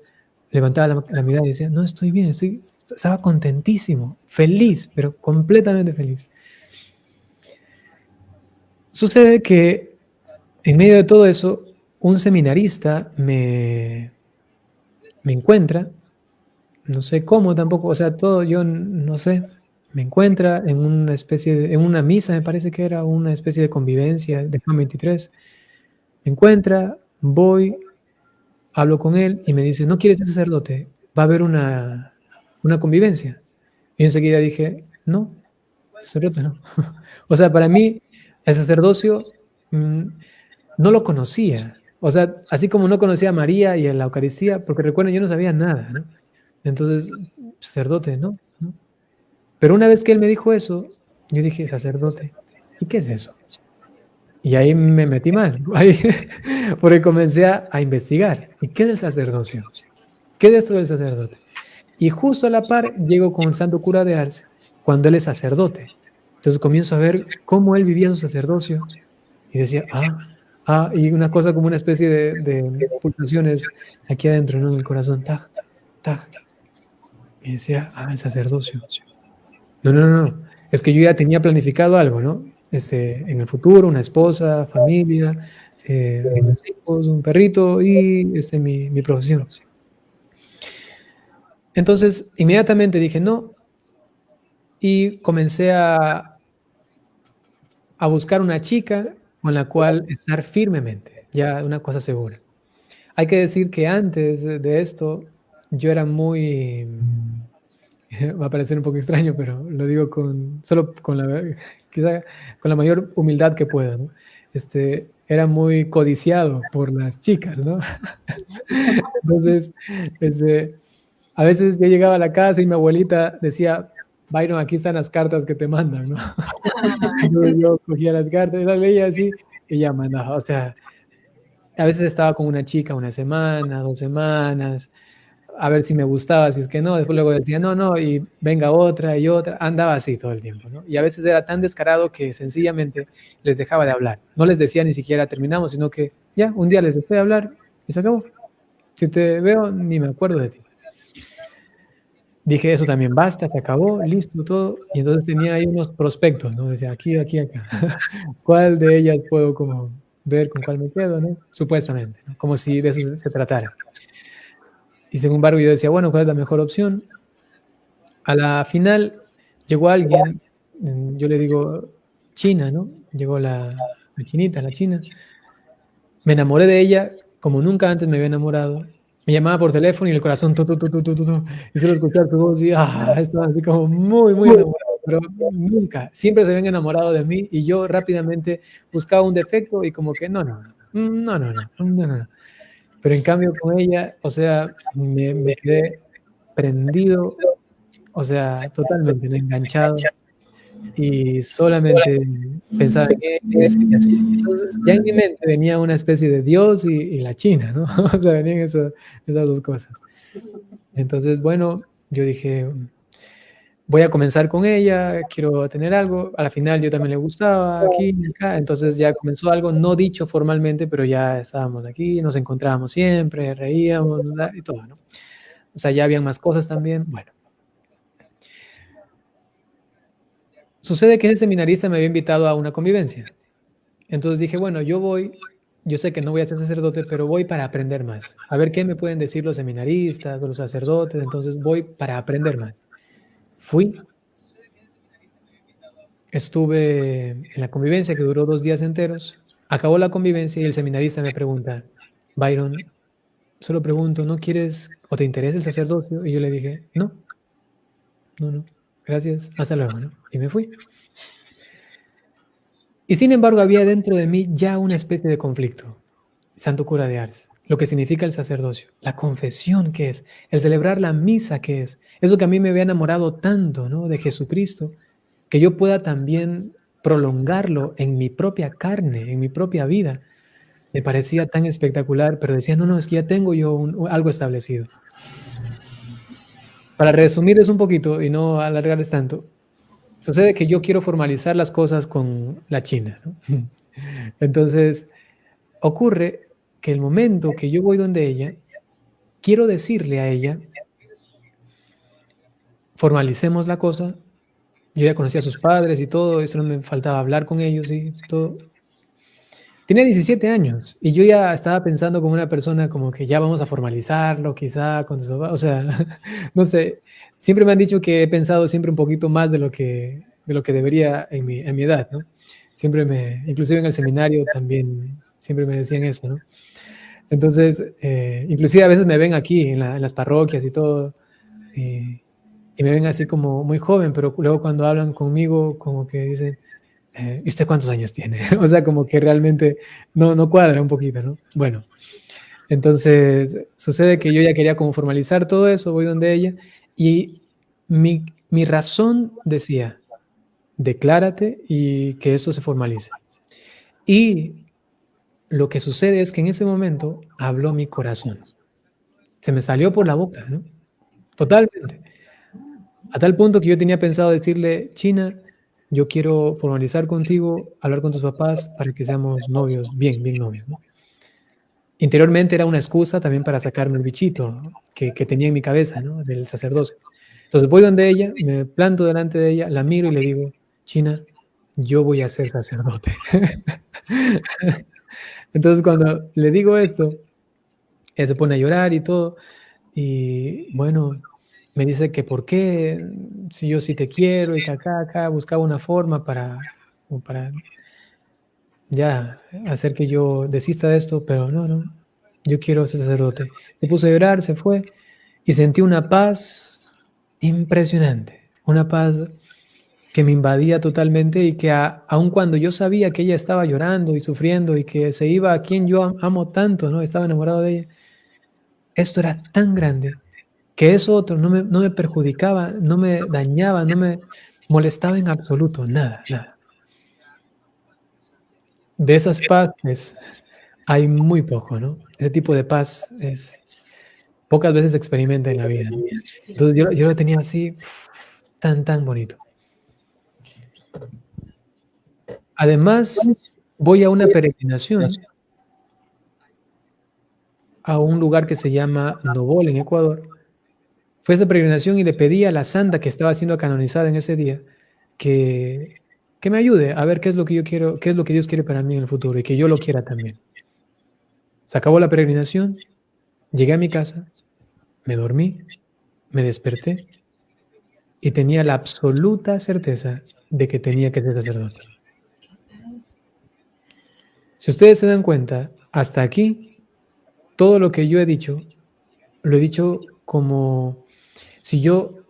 levantaba la mirada y decía, no, estoy bien, estaba contentísimo, feliz, pero completamente feliz. Sucede que en medio de todo eso, un seminarista me encuentra, no sé cómo tampoco, o sea, todo yo no sé, me encuentra en una especie en una misa, me parece que era una especie de convivencia de Juan 23, me encuentra, voy, hablo con él y me dice, ¿no quieres ser sacerdote? Va a haber una convivencia. Y enseguida dije, no, sacerdote no. O sea, para mí el sacerdocio no lo conocía. O sea, así como no conocía a María y a la Eucaristía, porque recuerden, yo no sabía nada, ¿no? Entonces, sacerdote, ¿no? Pero una vez que él me dijo eso, yo dije, sacerdote, ¿y qué es eso? Y ahí me metí mal, porque comencé a investigar. ¿Y qué es el sacerdocio? ¿Qué es esto del sacerdote? Y justo a la par llego con Santo Cura de Ars cuando él es sacerdote. Entonces comienzo a ver cómo él vivía su sacerdocio y decía, y una cosa como una especie de pulsaciones aquí adentro, ¿no? En el corazón, taj, taj. Y decía, el sacerdocio. No. Es que yo ya tenía planificado algo, ¿no? En el futuro, una esposa, familia, unos hijos, un perrito y mi profesión. Entonces, inmediatamente dije no y comencé a buscar una chica con la cual estar firmemente, ya una cosa segura. Hay que decir que antes de esto yo era muy, va a parecer un poco extraño, pero lo digo solo con la mayor humildad que pueda, ¿no? Era muy codiciado por las chicas, ¿no? Entonces, a veces yo llegaba a la casa y mi abuelita decía, Byron, aquí están las cartas que te mandan, ¿no? Entonces yo cogía las cartas y las leía así y ya mandaba, o sea, a veces estaba con una chica 1 semana, 2 semanas, a ver si me gustaba, si es que no, después luego decía no, y venga otra y otra, andaba así todo el tiempo, ¿no? Y a veces era tan descarado que sencillamente les dejaba de hablar, no les decía ni siquiera terminamos, sino que ya, un día les dejé de hablar y se acabó. Si te veo, ni me acuerdo de ti. Dije, eso también basta, se acabó, listo, todo. Y entonces tenía ahí unos prospectos, ¿no? Decía, aquí, acá. ¿Cuál de ellas puedo como ver con cuál me quedo, ¿no? Supuestamente, ¿no? Como si de eso se tratara. Y sin embargo yo decía, bueno, ¿cuál es la mejor opción? A la final llegó alguien, yo le digo China, ¿no? Llegó la chinita, la china. Me enamoré de ella como nunca antes me había enamorado. Me llamaba por teléfono y el corazón, tu. Y solo escuchar su voz y estaba así como muy, muy enamorado, pero nunca, siempre se habían enamorado de mí y yo rápidamente buscaba un defecto y como que no. Pero en cambio con ella, o sea, me quedé prendido, o sea, totalmente, ¿no? Enganchado y solamente pensaba en ella y así. Entonces, ya en mi mente venía una especie de Dios y la China, ¿no? O sea, venían esas dos cosas. Entonces, bueno, yo dije, voy a comenzar con ella, quiero tener algo. A la final yo también le gustaba aquí y acá, entonces ya comenzó algo no dicho formalmente, pero ya estábamos aquí, nos encontrábamos siempre, reíamos y todo, ¿no? O sea, ya habían más cosas también. Bueno, sucede que ese seminarista me había invitado a una convivencia. Entonces dije, bueno, yo sé que no voy a ser sacerdote, pero voy para aprender más. A ver qué me pueden decir los seminaristas o los sacerdotes, entonces voy para aprender más. Fui, estuve en la convivencia que duró 2 días enteros, acabó la convivencia y el seminarista me pregunta, Byron, solo pregunto, ¿no quieres o te interesa el sacerdocio? Y yo le dije, no, gracias, hasta luego, ¿no? Y me fui. Y sin embargo había dentro de mí ya una especie de conflicto. Santo cura de Ars, lo que significa el sacerdocio, la confesión que es, el celebrar la misa que es lo que a mí me había enamorado tanto, ¿no? De Jesucristo, que yo pueda también prolongarlo en mi propia carne, en mi propia vida. Me parecía tan espectacular, pero decía, no, es que ya tengo yo algo establecido. Para resumirles un poquito y no alargarles tanto, sucede que yo quiero formalizar las cosas con la China, ¿no? Entonces, ocurre que el momento que yo voy donde ella, quiero decirle a ella, formalicemos la cosa. Yo ya conocía a sus padres y todo, eso no me faltaba hablar con ellos y todo. Tenía 17 años y yo ya estaba pensando como una persona como que ya vamos a formalizarlo, quizá con su papá, o sea, no sé, siempre me han dicho que he pensado siempre un poquito más de lo que debería en mi edad, ¿no? Inclusive en el seminario también, siempre me decían eso, ¿no? Entonces, inclusive a veces me ven aquí en las parroquias y todo, y me ven así como muy joven, pero luego cuando hablan conmigo como que dicen, ¿y usted cuántos años tiene? O sea, como que realmente no cuadra un poquito, ¿no? Bueno, entonces sucede que yo ya quería como formalizar todo eso, voy donde ella, y mi razón decía, declárate y que eso se formalice. Y lo que sucede es que en ese momento habló mi corazón. Se me salió por la boca, ¿no? Totalmente. A tal punto que yo tenía pensado decirle, China, yo quiero formalizar contigo, hablar con tus papás para que seamos novios, bien novios, ¿no? Interiormente era una excusa también para sacarme el bichito que tenía en mi cabeza, ¿no? Del sacerdocio. Entonces voy donde ella, me planto delante de ella, la miro y le digo, China, yo voy a ser sacerdote. Entonces cuando le digo esto, ella se pone a llorar y todo, y bueno, me dice que por qué, si yo sí te quiero y que acá buscaba una forma para ya hacer que yo desista de esto, pero no, yo quiero ser sacerdote. Se puso a llorar, se fue y sentí una paz impresionante, una paz que me invadía totalmente y que aun cuando yo sabía que ella estaba llorando y sufriendo y que se iba a quien yo amo tanto, ¿no? Estaba enamorado de ella. Esto era tan grande que eso otro no me perjudicaba, no me dañaba, no me molestaba en absoluto, nada. De esas paces hay muy poco, ¿no? Ese tipo de paz pocas veces se experimenta en la vida, ¿no? Entonces yo lo tenía así, tan bonito. Además, voy a una peregrinación a un lugar que se llama Nobol, en Ecuador. Fue esa peregrinación y le pedí a la santa que estaba siendo canonizada en ese día que me ayude a ver qué es lo que yo quiero, qué es lo que Dios quiere para mí en el futuro y que yo lo quiera también. Se acabó la peregrinación, llegué a mi casa, me dormí, me desperté y tenía la absoluta certeza de que tenía que ser sacerdote. Si ustedes se dan cuenta, hasta aquí, todo lo que yo he dicho, lo he dicho como si yo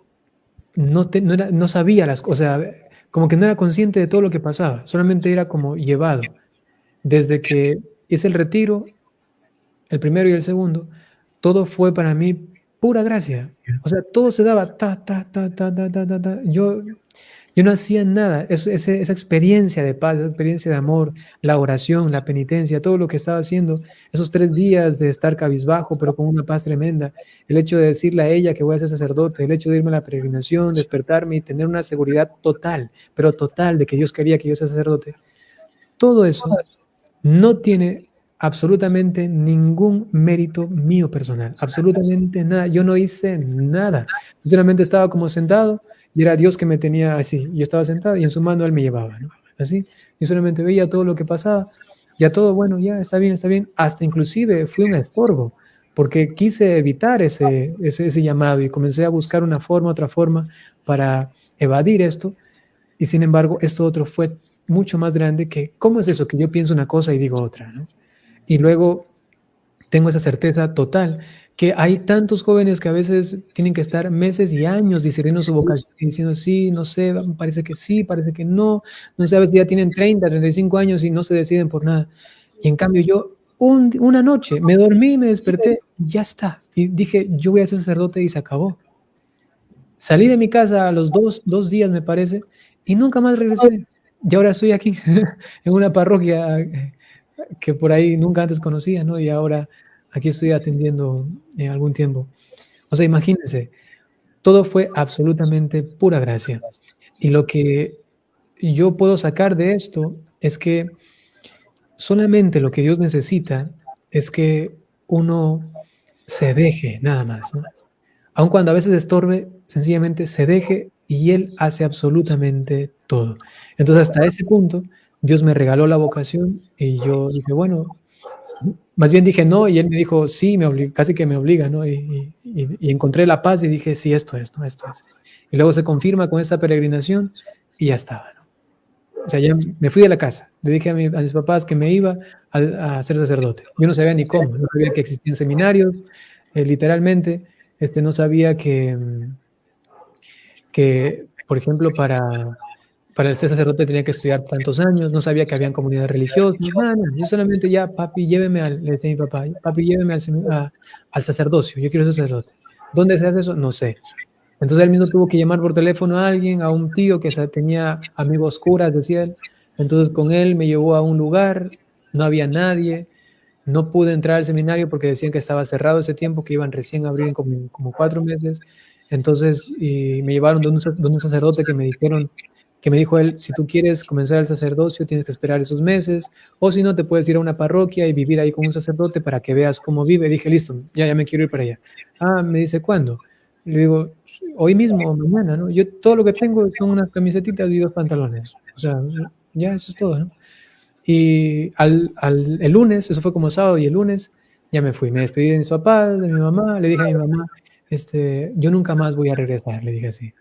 no sabía las cosas, o sea, como que no era consciente de todo lo que pasaba, solamente era como llevado. Desde que hice el retiro, el primero y el segundo, todo fue para mí pura gracia. O sea, todo se daba ta, ta, ta, ta, ta, ta, ta, ta. Yo no hacía nada. Esa experiencia de paz, esa experiencia de amor, la oración, la penitencia, todo lo que estaba haciendo, esos 3 días de estar cabizbajo, pero con una paz tremenda, el hecho de decirle a ella que voy a ser sacerdote, el hecho de irme a la peregrinación, despertarme y tener una seguridad total, pero total, de que Dios quería que yo sea sacerdote, todo eso no tiene absolutamente ningún mérito mío personal, absolutamente nada. Yo no hice nada. Yo solamente estaba como sentado y era Dios que me tenía así. Yo estaba sentado y en su mano Él me llevaba, ¿no? Así. Yo solamente veía todo lo que pasaba. Ya todo, bueno, ya está bien, está bien. Hasta inclusive fui un estorbo porque quise evitar ese llamado y comencé a buscar una forma, otra forma para evadir esto. Y sin embargo, esto otro fue mucho más grande que, ¿cómo es eso? Que yo pienso una cosa y digo otra, ¿no? Y luego tengo esa certeza total que hay tantos jóvenes que a veces tienen que estar meses y años discerniendo su vocación y diciendo, sí, no sé, parece que sí, parece que no, no sé, a veces ya tienen 30, 35 años y no se deciden por nada. Y en cambio yo una noche me dormí, me desperté, y ya está. Y dije, yo voy a ser sacerdote y se acabó. Salí de mi casa a los dos días, me parece, y nunca más regresé. Y ahora estoy aquí, en una parroquia que por ahí nunca antes conocía, ¿no? Y ahora aquí estoy atendiendo algún tiempo. O sea, imagínense, todo fue absolutamente pura gracia. Y lo que yo puedo sacar de esto es que solamente lo que Dios necesita es que uno se deje, nada más, ¿no? Aun cuando a veces estorbe, sencillamente se deje y Él hace absolutamente todo. Entonces, hasta ese punto, Dios me regaló la vocación y yo dije, bueno, más bien dije no, y Él me dijo, sí, casi que me obliga, ¿no? Y encontré la paz y dije, sí, esto es, ¿no? Esto es. Y luego se confirma con esa peregrinación y ya estaba, ¿no? O sea, ya me fui de la casa. Le dije a mis papás que me iba a ser sacerdote. Yo no sabía ni cómo, no sabía que existían seminarios, literalmente, no sabía que, por ejemplo, para el ser sacerdote tenía que estudiar tantos años, no sabía que habían comunidades religiosas, nada, nada. Yo solamente ya, papi, le decía a mi papá, papi, lléveme al sacerdocio, yo quiero ser sacerdote. ¿Dónde se hace eso? No sé. Entonces él mismo tuvo que llamar por teléfono a alguien, a un tío que tenía amigos curas, decía él. Entonces con él me llevó a un lugar, no había nadie, no pude entrar al seminario porque decían que estaba cerrado ese tiempo, que iban recién a abrir en como 4 meses. Entonces y me llevaron de un sacerdote que me dijo él, si tú quieres comenzar el sacerdocio tienes que esperar esos meses, o si no te puedes ir a una parroquia y vivir ahí con un sacerdote para que veas cómo vive. Dije, listo, ya me quiero ir para allá. Ah, me dice, ¿cuándo? Le digo, hoy mismo o mañana, ¿no? Yo todo lo que tengo son unas camisetitas y 2 pantalones. O sea, ya eso es todo, ¿no? Y el lunes, eso fue como sábado, y el lunes ya me fui. Me despedí de mis papás, de mi mamá, le dije a mi mamá, yo nunca más voy a regresar, le dije así.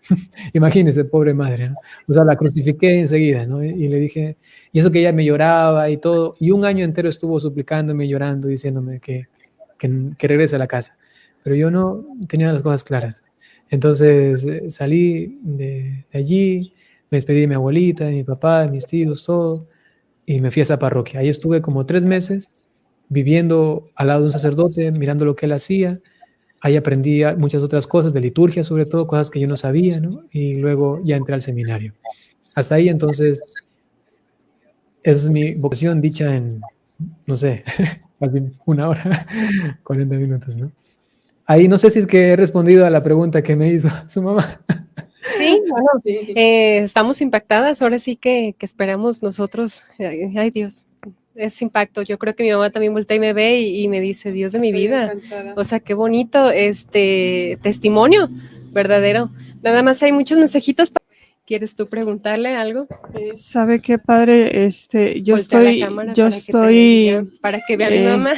Imagínese, pobre madre, ¿no? O sea, la crucifiqué enseguida, ¿no? Y le dije, y eso que ella me lloraba y todo, y un año entero estuvo suplicándome, llorando, diciéndome que regrese a la casa. Pero yo no tenía las cosas claras. Entonces salí de allí, me despedí de mi abuelita, de mi papá, de mis tíos, todo, y me fui a esa parroquia. Ahí estuve como 3 meses viviendo al lado de un sacerdote, mirando lo que él hacía. Ahí aprendí muchas otras cosas, de liturgia sobre todo, cosas que yo no sabía, ¿no? Y luego ya entré al seminario. Hasta ahí, entonces, es mi vocación dicha en, no sé, casi 1 hora, 40 minutos, ¿no? Ahí no sé si es que he respondido a la pregunta que me hizo su mamá. Sí, bueno, estamos impactadas. Ahora sí que esperamos nosotros. Ay, Dios, es impacto. Yo creo que mi mamá también voltea y me ve y me dice, Dios de mi vida. Encantada. O sea, qué bonito testimonio verdadero. Nada más hay muchos mensajitos. ¿Quieres tú preguntarle algo? ¿Sabe qué, padre? Yo estoy para que vea a mi mamá.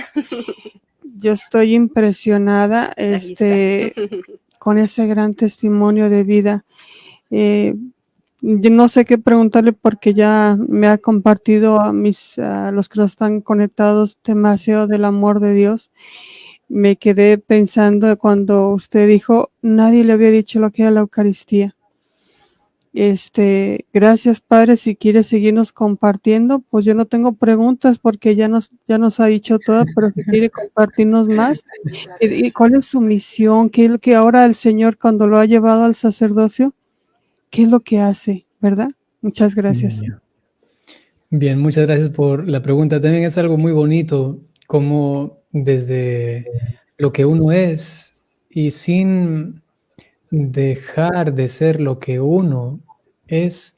Yo estoy impresionada, con ese gran testimonio de vida. Yo no sé qué preguntarle porque ya me ha compartido a los que no están conectados demasiado del amor de Dios. Me quedé pensando cuando usted dijo, nadie le había dicho lo que era la Eucaristía. Gracias, Padre. Si quiere seguirnos compartiendo, pues yo no tengo preguntas porque ya nos ha dicho todo, pero si quiere compartirnos más, ¿y cuál es su misión? ¿Qué es lo que ahora el Señor, cuando lo ha llevado al sacerdocio, qué es lo que hace, verdad? Muchas gracias. Bien, muchas gracias por la pregunta. También es algo muy bonito, como desde lo que uno es y sin dejar de ser lo que uno es,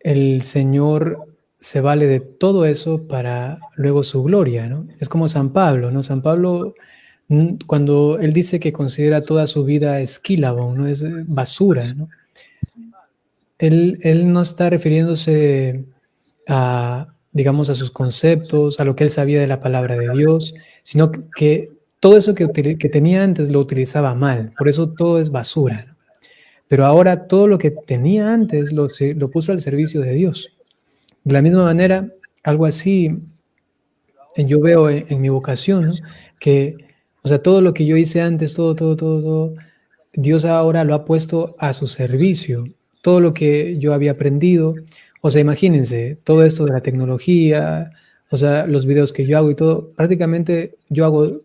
el Señor se vale de todo eso para luego su gloria, ¿no? Es como San Pablo, ¿no? San Pablo, cuando él dice que considera toda su vida esquílabo, ¿no? Es basura, ¿no? Él no está refiriéndose a, digamos, a sus conceptos, a lo que él sabía de la palabra de Dios, sino que todo eso que tenía antes lo utilizaba mal, por eso todo es basura, ¿no? Pero ahora todo lo que tenía antes lo puso al servicio de Dios. De la misma manera, algo así yo veo en mi vocación, ¿no? Que, o sea, todo lo que yo hice antes, todo, Dios ahora lo ha puesto a su servicio. Todo lo que yo había aprendido, o sea, imagínense, todo esto de la tecnología, o sea, los videos que yo hago y todo, prácticamente yo hago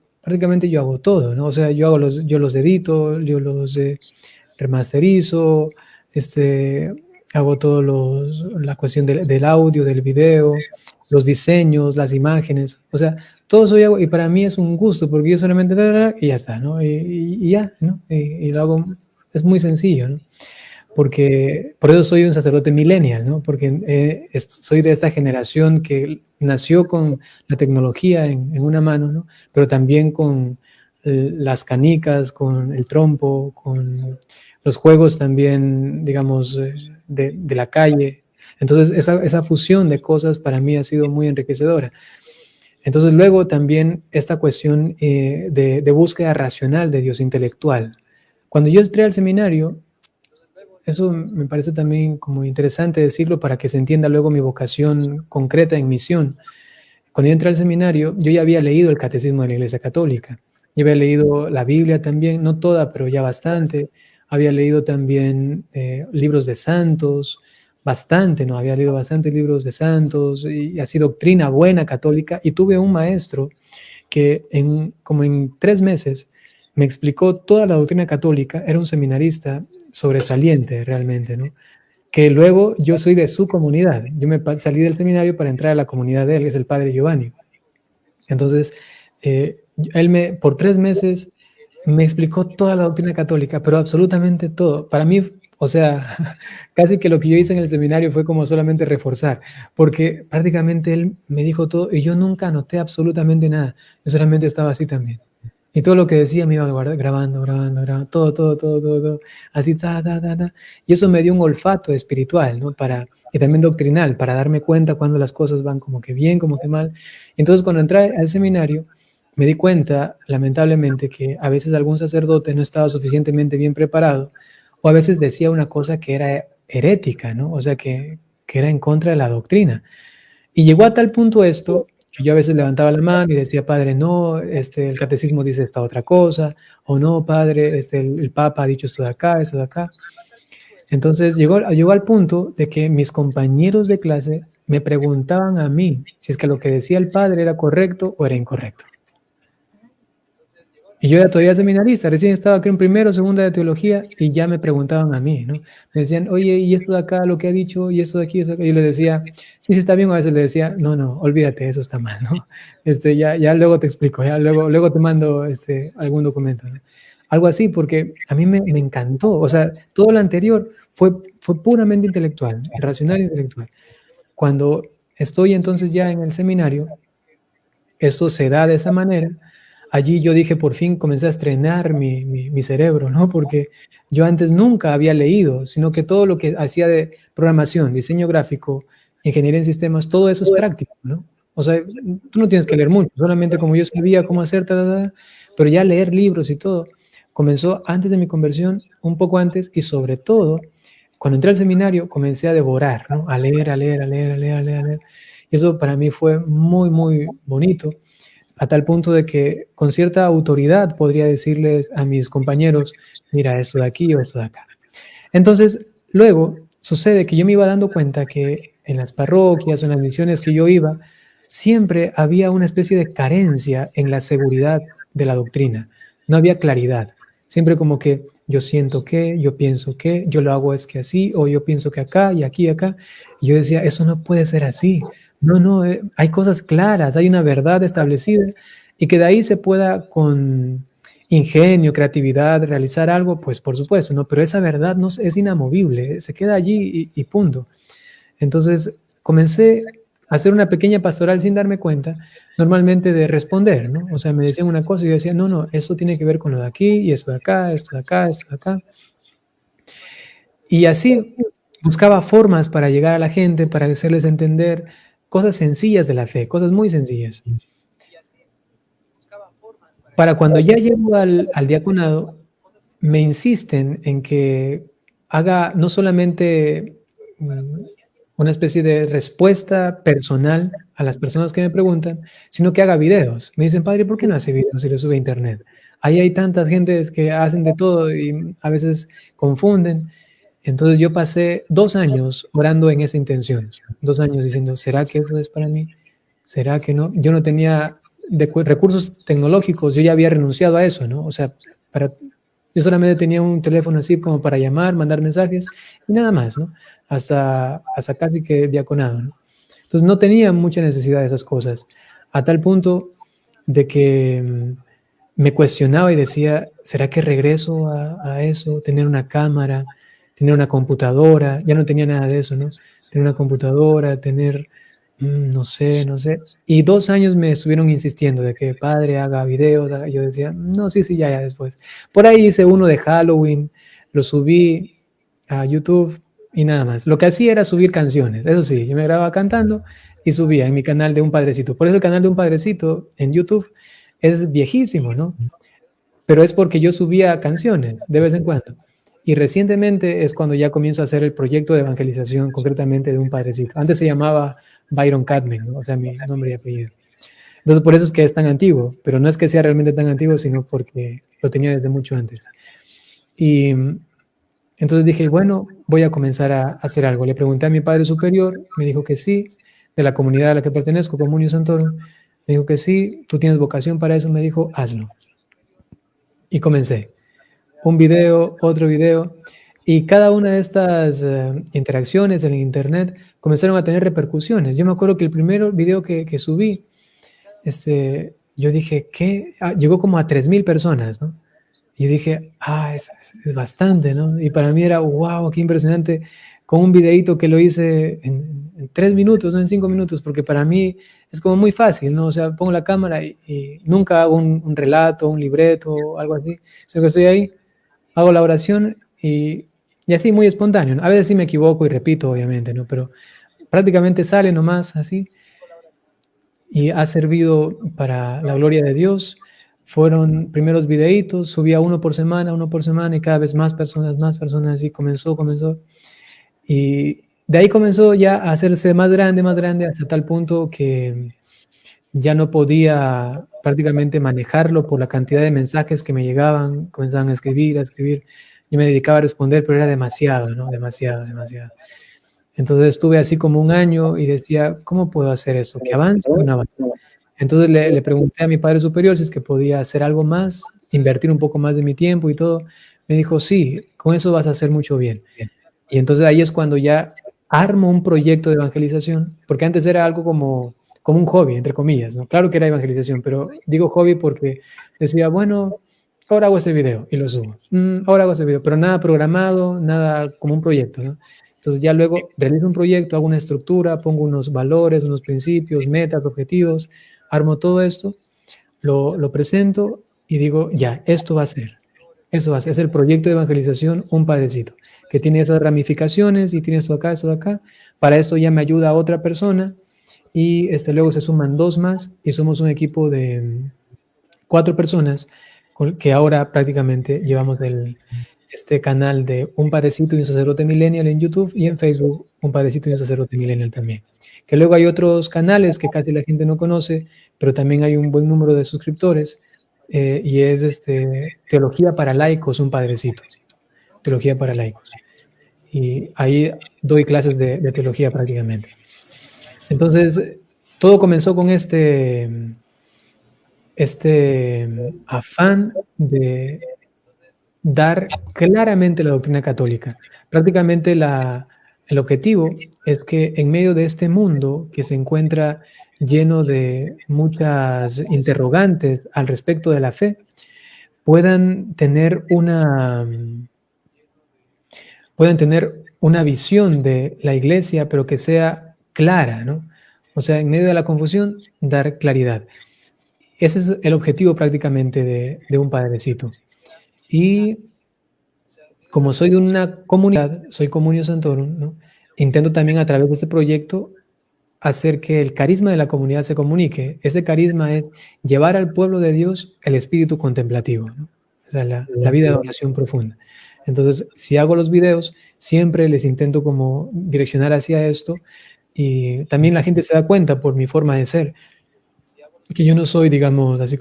todo, ¿no? O sea, yo los edito, yo los remasterizo, hago la cuestión del audio, del video, los diseños, las imágenes, o sea, todo eso yo hago y para mí es un gusto porque yo solamente y ya está, ¿no? Y ya, ¿no? Y lo hago, es muy sencillo, ¿no? Porque por eso soy un sacerdote millennial, ¿no? Porque soy de esta generación que nació con la tecnología en una mano, ¿no? Pero también con las canicas, con el trompo, con los juegos también, digamos, de la calle. Entonces, esa fusión de cosas para mí ha sido muy enriquecedora. Entonces, luego también esta cuestión de búsqueda racional de Dios, intelectual. Cuando yo entré al seminario, eso me parece también como interesante decirlo para que se entienda luego mi vocación concreta en misión. Cuando yo entré al seminario, yo ya había leído el Catecismo de la Iglesia Católica. Yo había leído la Biblia también, no toda, pero ya bastante. Había leído también libros de santos, bastante, ¿no? Había leído bastantes libros de santos y así doctrina buena católica. Y tuve un maestro que como en 3 meses me explicó toda la doctrina católica. Era un seminarista sobresaliente realmente, ¿no? Que luego yo soy de su comunidad. Yo me salí del seminario para entrar a la comunidad de él, que es el padre Giovanni. Entonces, él por 3 meses me explicó toda la doctrina católica, pero absolutamente todo. Para mí, o sea, casi que lo que yo hice en el seminario fue como solamente reforzar, porque prácticamente él me dijo todo y yo nunca anoté absolutamente nada. Yo solamente estaba así también. Y todo lo que decía me iba grabando, todo, así, Y eso me dio un olfato espiritual, ¿no? Y también doctrinal, para darme cuenta cuando las cosas van como que bien, como que mal. Entonces, cuando entré al seminario, me di cuenta, lamentablemente, que a veces algún sacerdote no estaba suficientemente bien preparado, o a veces decía una cosa que era herética, ¿no? O sea, que era en contra de la doctrina. Y llegó a tal punto esto, que yo a veces levantaba la mano y decía, padre, no, el catecismo dice esta otra cosa, o no, padre, el Papa ha dicho esto de acá, eso de acá. Entonces llegó al punto de que mis compañeros de clase me preguntaban a mí si es que lo que decía el padre era correcto o era incorrecto. Y yo era todavía seminarista, recién estaba aquí en primero, segunda de teología, y ya me preguntaban a mí, ¿no? Me decían, oye, ¿y esto de acá, lo que ha dicho, y esto de aquí, eso de acá? Yo les decía, sí, está bien, o a veces le decía, no, olvídate, eso está mal, ¿no? Ya luego te explico, ya luego te mando algún documento, ¿no? Algo así, porque a mí me encantó, o sea, todo lo anterior fue puramente intelectual, racional e intelectual. Cuando estoy entonces ya en el seminario, esto se da de esa manera. Allí yo dije, por fin comencé a estrenar mi cerebro, ¿no? Porque yo antes nunca había leído, sino que todo lo que hacía de programación, diseño gráfico, ingeniería en sistemas, todo eso es práctico, ¿no? O sea, tú no tienes que leer mucho, solamente como yo sabía cómo hacer, pero ya leer libros y todo. comenzó antes de mi conversión, un poco antes, y sobre todo, cuando entré al seminario, comencé a devorar, ¿no? A leer, a leer, a leer, a leer, a leer, a leer. Y eso para mí fue muy, muy bonito, a tal punto de que con cierta autoridad podría decirles a mis compañeros, mira, esto de aquí o esto de acá. Entonces, luego sucede que yo me iba dando cuenta que en las parroquias o en las misiones que yo iba, siempre había una especie de carencia en la seguridad de la doctrina. No había claridad. Siempre como que yo siento que, yo pienso que, yo lo hago es que así, o yo pienso que acá y aquí y acá. Y yo decía, eso no puede ser así. No, no, hay cosas claras, hay una verdad establecida y que de ahí se pueda con ingenio, creatividad, realizar algo, pues por supuesto, ¿no? Pero esa verdad no es inamovible, se queda allí y punto. Entonces comencé a hacer una pequeña pastoral sin darme cuenta, normalmente de responder, ¿no? O sea, me decían una cosa y yo decía, no, no, esto tiene que ver con lo de aquí y esto de acá, esto de acá, esto de acá. Y así buscaba formas para llegar a la gente, para hacerles entender cosas sencillas de la fe, cosas muy sencillas. Para cuando ya llego al diaconado, me insisten en que haga no solamente una especie de respuesta personal a las personas que me preguntan, sino que haga videos. Me dicen, padre, ¿por qué no hace videos y lo sube a internet? Ahí hay tantas gentes que hacen de todo y a veces confunden. Entonces yo pasé 2 años orando en esa intención, 2 años diciendo, ¿será que eso es para mí? ¿Será que no? Yo no tenía recursos tecnológicos, yo ya había renunciado a eso, ¿no? O sea, yo solamente tenía un teléfono así como para llamar, mandar mensajes y nada más, ¿no? Hasta casi que diaconado, ¿no? Entonces no tenía mucha necesidad de esas cosas, a tal punto de que me cuestionaba y decía, ¿será que regreso a eso? Tener una cámara, tener una computadora, ya no tenía nada de eso, ¿no? Tener una computadora, tener, no sé. Y 2 años me estuvieron insistiendo de que padre haga videos, yo decía, no, sí, ya después. Por ahí hice uno de Halloween, lo subí a YouTube y nada más. Lo que hacía era subir canciones, eso sí, yo me grababa cantando y subía en mi canal de Un Padrecito. Por eso el canal de Un Padrecito en YouTube es viejísimo, ¿no? Pero es porque yo subía canciones de vez en cuando. Y recientemente es cuando ya comienzo a hacer el proyecto de evangelización, concretamente de Un Padrecito. Antes se llamaba Byron Cadman, ¿no? O sea, mi nombre y apellido. Entonces, por eso es que es tan antiguo, pero no es que sea realmente tan antiguo, sino porque lo tenía desde mucho antes. Y entonces dije, bueno, voy a comenzar a hacer algo. Le pregunté a mi padre superior, me dijo que sí, de la comunidad a la que pertenezco, Comunio Santorum, me dijo que sí, tú tienes vocación para eso, me dijo, hazlo. Y comencé. Un video, otro video, y cada una de estas interacciones en internet comenzaron a tener repercusiones. Yo me acuerdo que el primer video que subí, yo dije, ¿qué? Llegó como a 3,000 personas, ¿no? Y yo dije, es bastante, ¿no? Y para mí era, wow, qué impresionante, con un videíto que lo hice en 3 minutos, no en 5 minutos, porque para mí es como muy fácil, ¿no? O sea, pongo la cámara y nunca hago un relato, un libreto o algo así, sino que estoy ahí, hago la oración y así muy espontáneo, ¿no? A veces sí me equivoco y repito, obviamente, ¿no? Pero prácticamente sale nomás así y ha servido para la gloria de Dios. Fueron primeros videitos, subía uno por semana y cada vez más personas y comenzó. Y de ahí comenzó ya a hacerse más grande, hasta tal punto que ya no podía prácticamente manejarlo por la cantidad de mensajes que me llegaban, comenzaban a escribir. Yo me dedicaba a responder, pero era demasiado, ¿no? Demasiado. Entonces estuve así como 1 año y decía, ¿cómo puedo hacer eso? ¿Que avance o no avance? Entonces le pregunté a mi padre superior si es que podía hacer algo más, invertir un poco más de mi tiempo y todo. Me dijo, sí, con eso vas a hacer mucho bien. Y entonces ahí es cuando ya armo un proyecto de evangelización, porque antes era algo como un hobby, entre comillas, ¿no? Claro que era evangelización, pero digo hobby porque decía, bueno, ahora hago ese video y lo subo. Ahora hago ese video, pero nada programado, nada como un proyecto, ¿no? Entonces ya luego realizo un proyecto, hago una estructura, pongo unos valores, unos principios, metas, objetivos, armo todo esto, lo presento y digo, ya, esto va a ser. Es el proyecto de evangelización Un Padrecito, que tiene esas ramificaciones y tiene esto de acá. Para esto ya me ayuda otra persona y luego se suman 2 más y somos un equipo de 4 personas que ahora prácticamente llevamos este canal de Un Padrecito y un Sacerdote Millennial en YouTube y en Facebook Un Padrecito y un Sacerdote Millennial también. Que luego hay otros canales que casi la gente no conoce, pero también hay un buen número de suscriptores y es Teología para Laicos, Un Padrecito. Teología para Laicos. Y ahí doy clases de teología prácticamente. Entonces, todo comenzó con este afán de dar claramente la doctrina católica. Prácticamente el objetivo es que en medio de este mundo que se encuentra lleno de muchas interrogantes al respecto de la fe, puedan tener una visión de la iglesia, pero que sea clara, ¿no? O sea, en medio de la confusión, dar claridad. Ese es el objetivo prácticamente de Un Padrecito. Y como soy de una comunidad, soy Comunio Sanctorum, ¿no? Intento también a través de este proyecto hacer que el carisma de la comunidad se comunique. Ese carisma es llevar al pueblo de Dios el espíritu contemplativo, ¿no? O sea, la vida de oración profunda. Entonces, si hago los videos, siempre les intento como direccionar hacia esto y también la gente se da cuenta por mi forma de ser, que yo no soy, digamos, así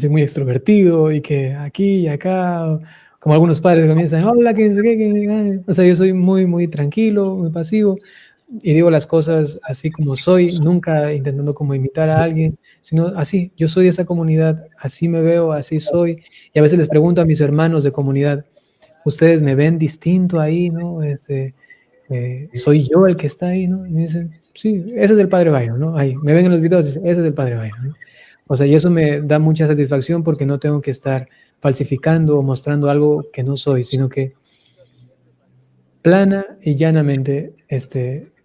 muy extrovertido y que aquí y acá, como algunos padres comienzan, hola, que no sé qué, o sea, yo soy muy, muy tranquilo, muy pasivo y digo las cosas así como soy, nunca intentando como imitar a alguien, sino así, yo soy de esa comunidad, así me veo, así soy, y a veces les pregunto a mis hermanos de comunidad, ¿ustedes me ven distinto ahí, no? ¿Soy yo el que está ahí, no? Y me dicen, sí, ese es el Padre Byron, ¿no? Ahí, me ven en los videos, ese es el Padre Byron, ¿no? O sea, y eso me da mucha satisfacción porque no tengo que estar falsificando o mostrando algo que no soy, sino que plana y llanamente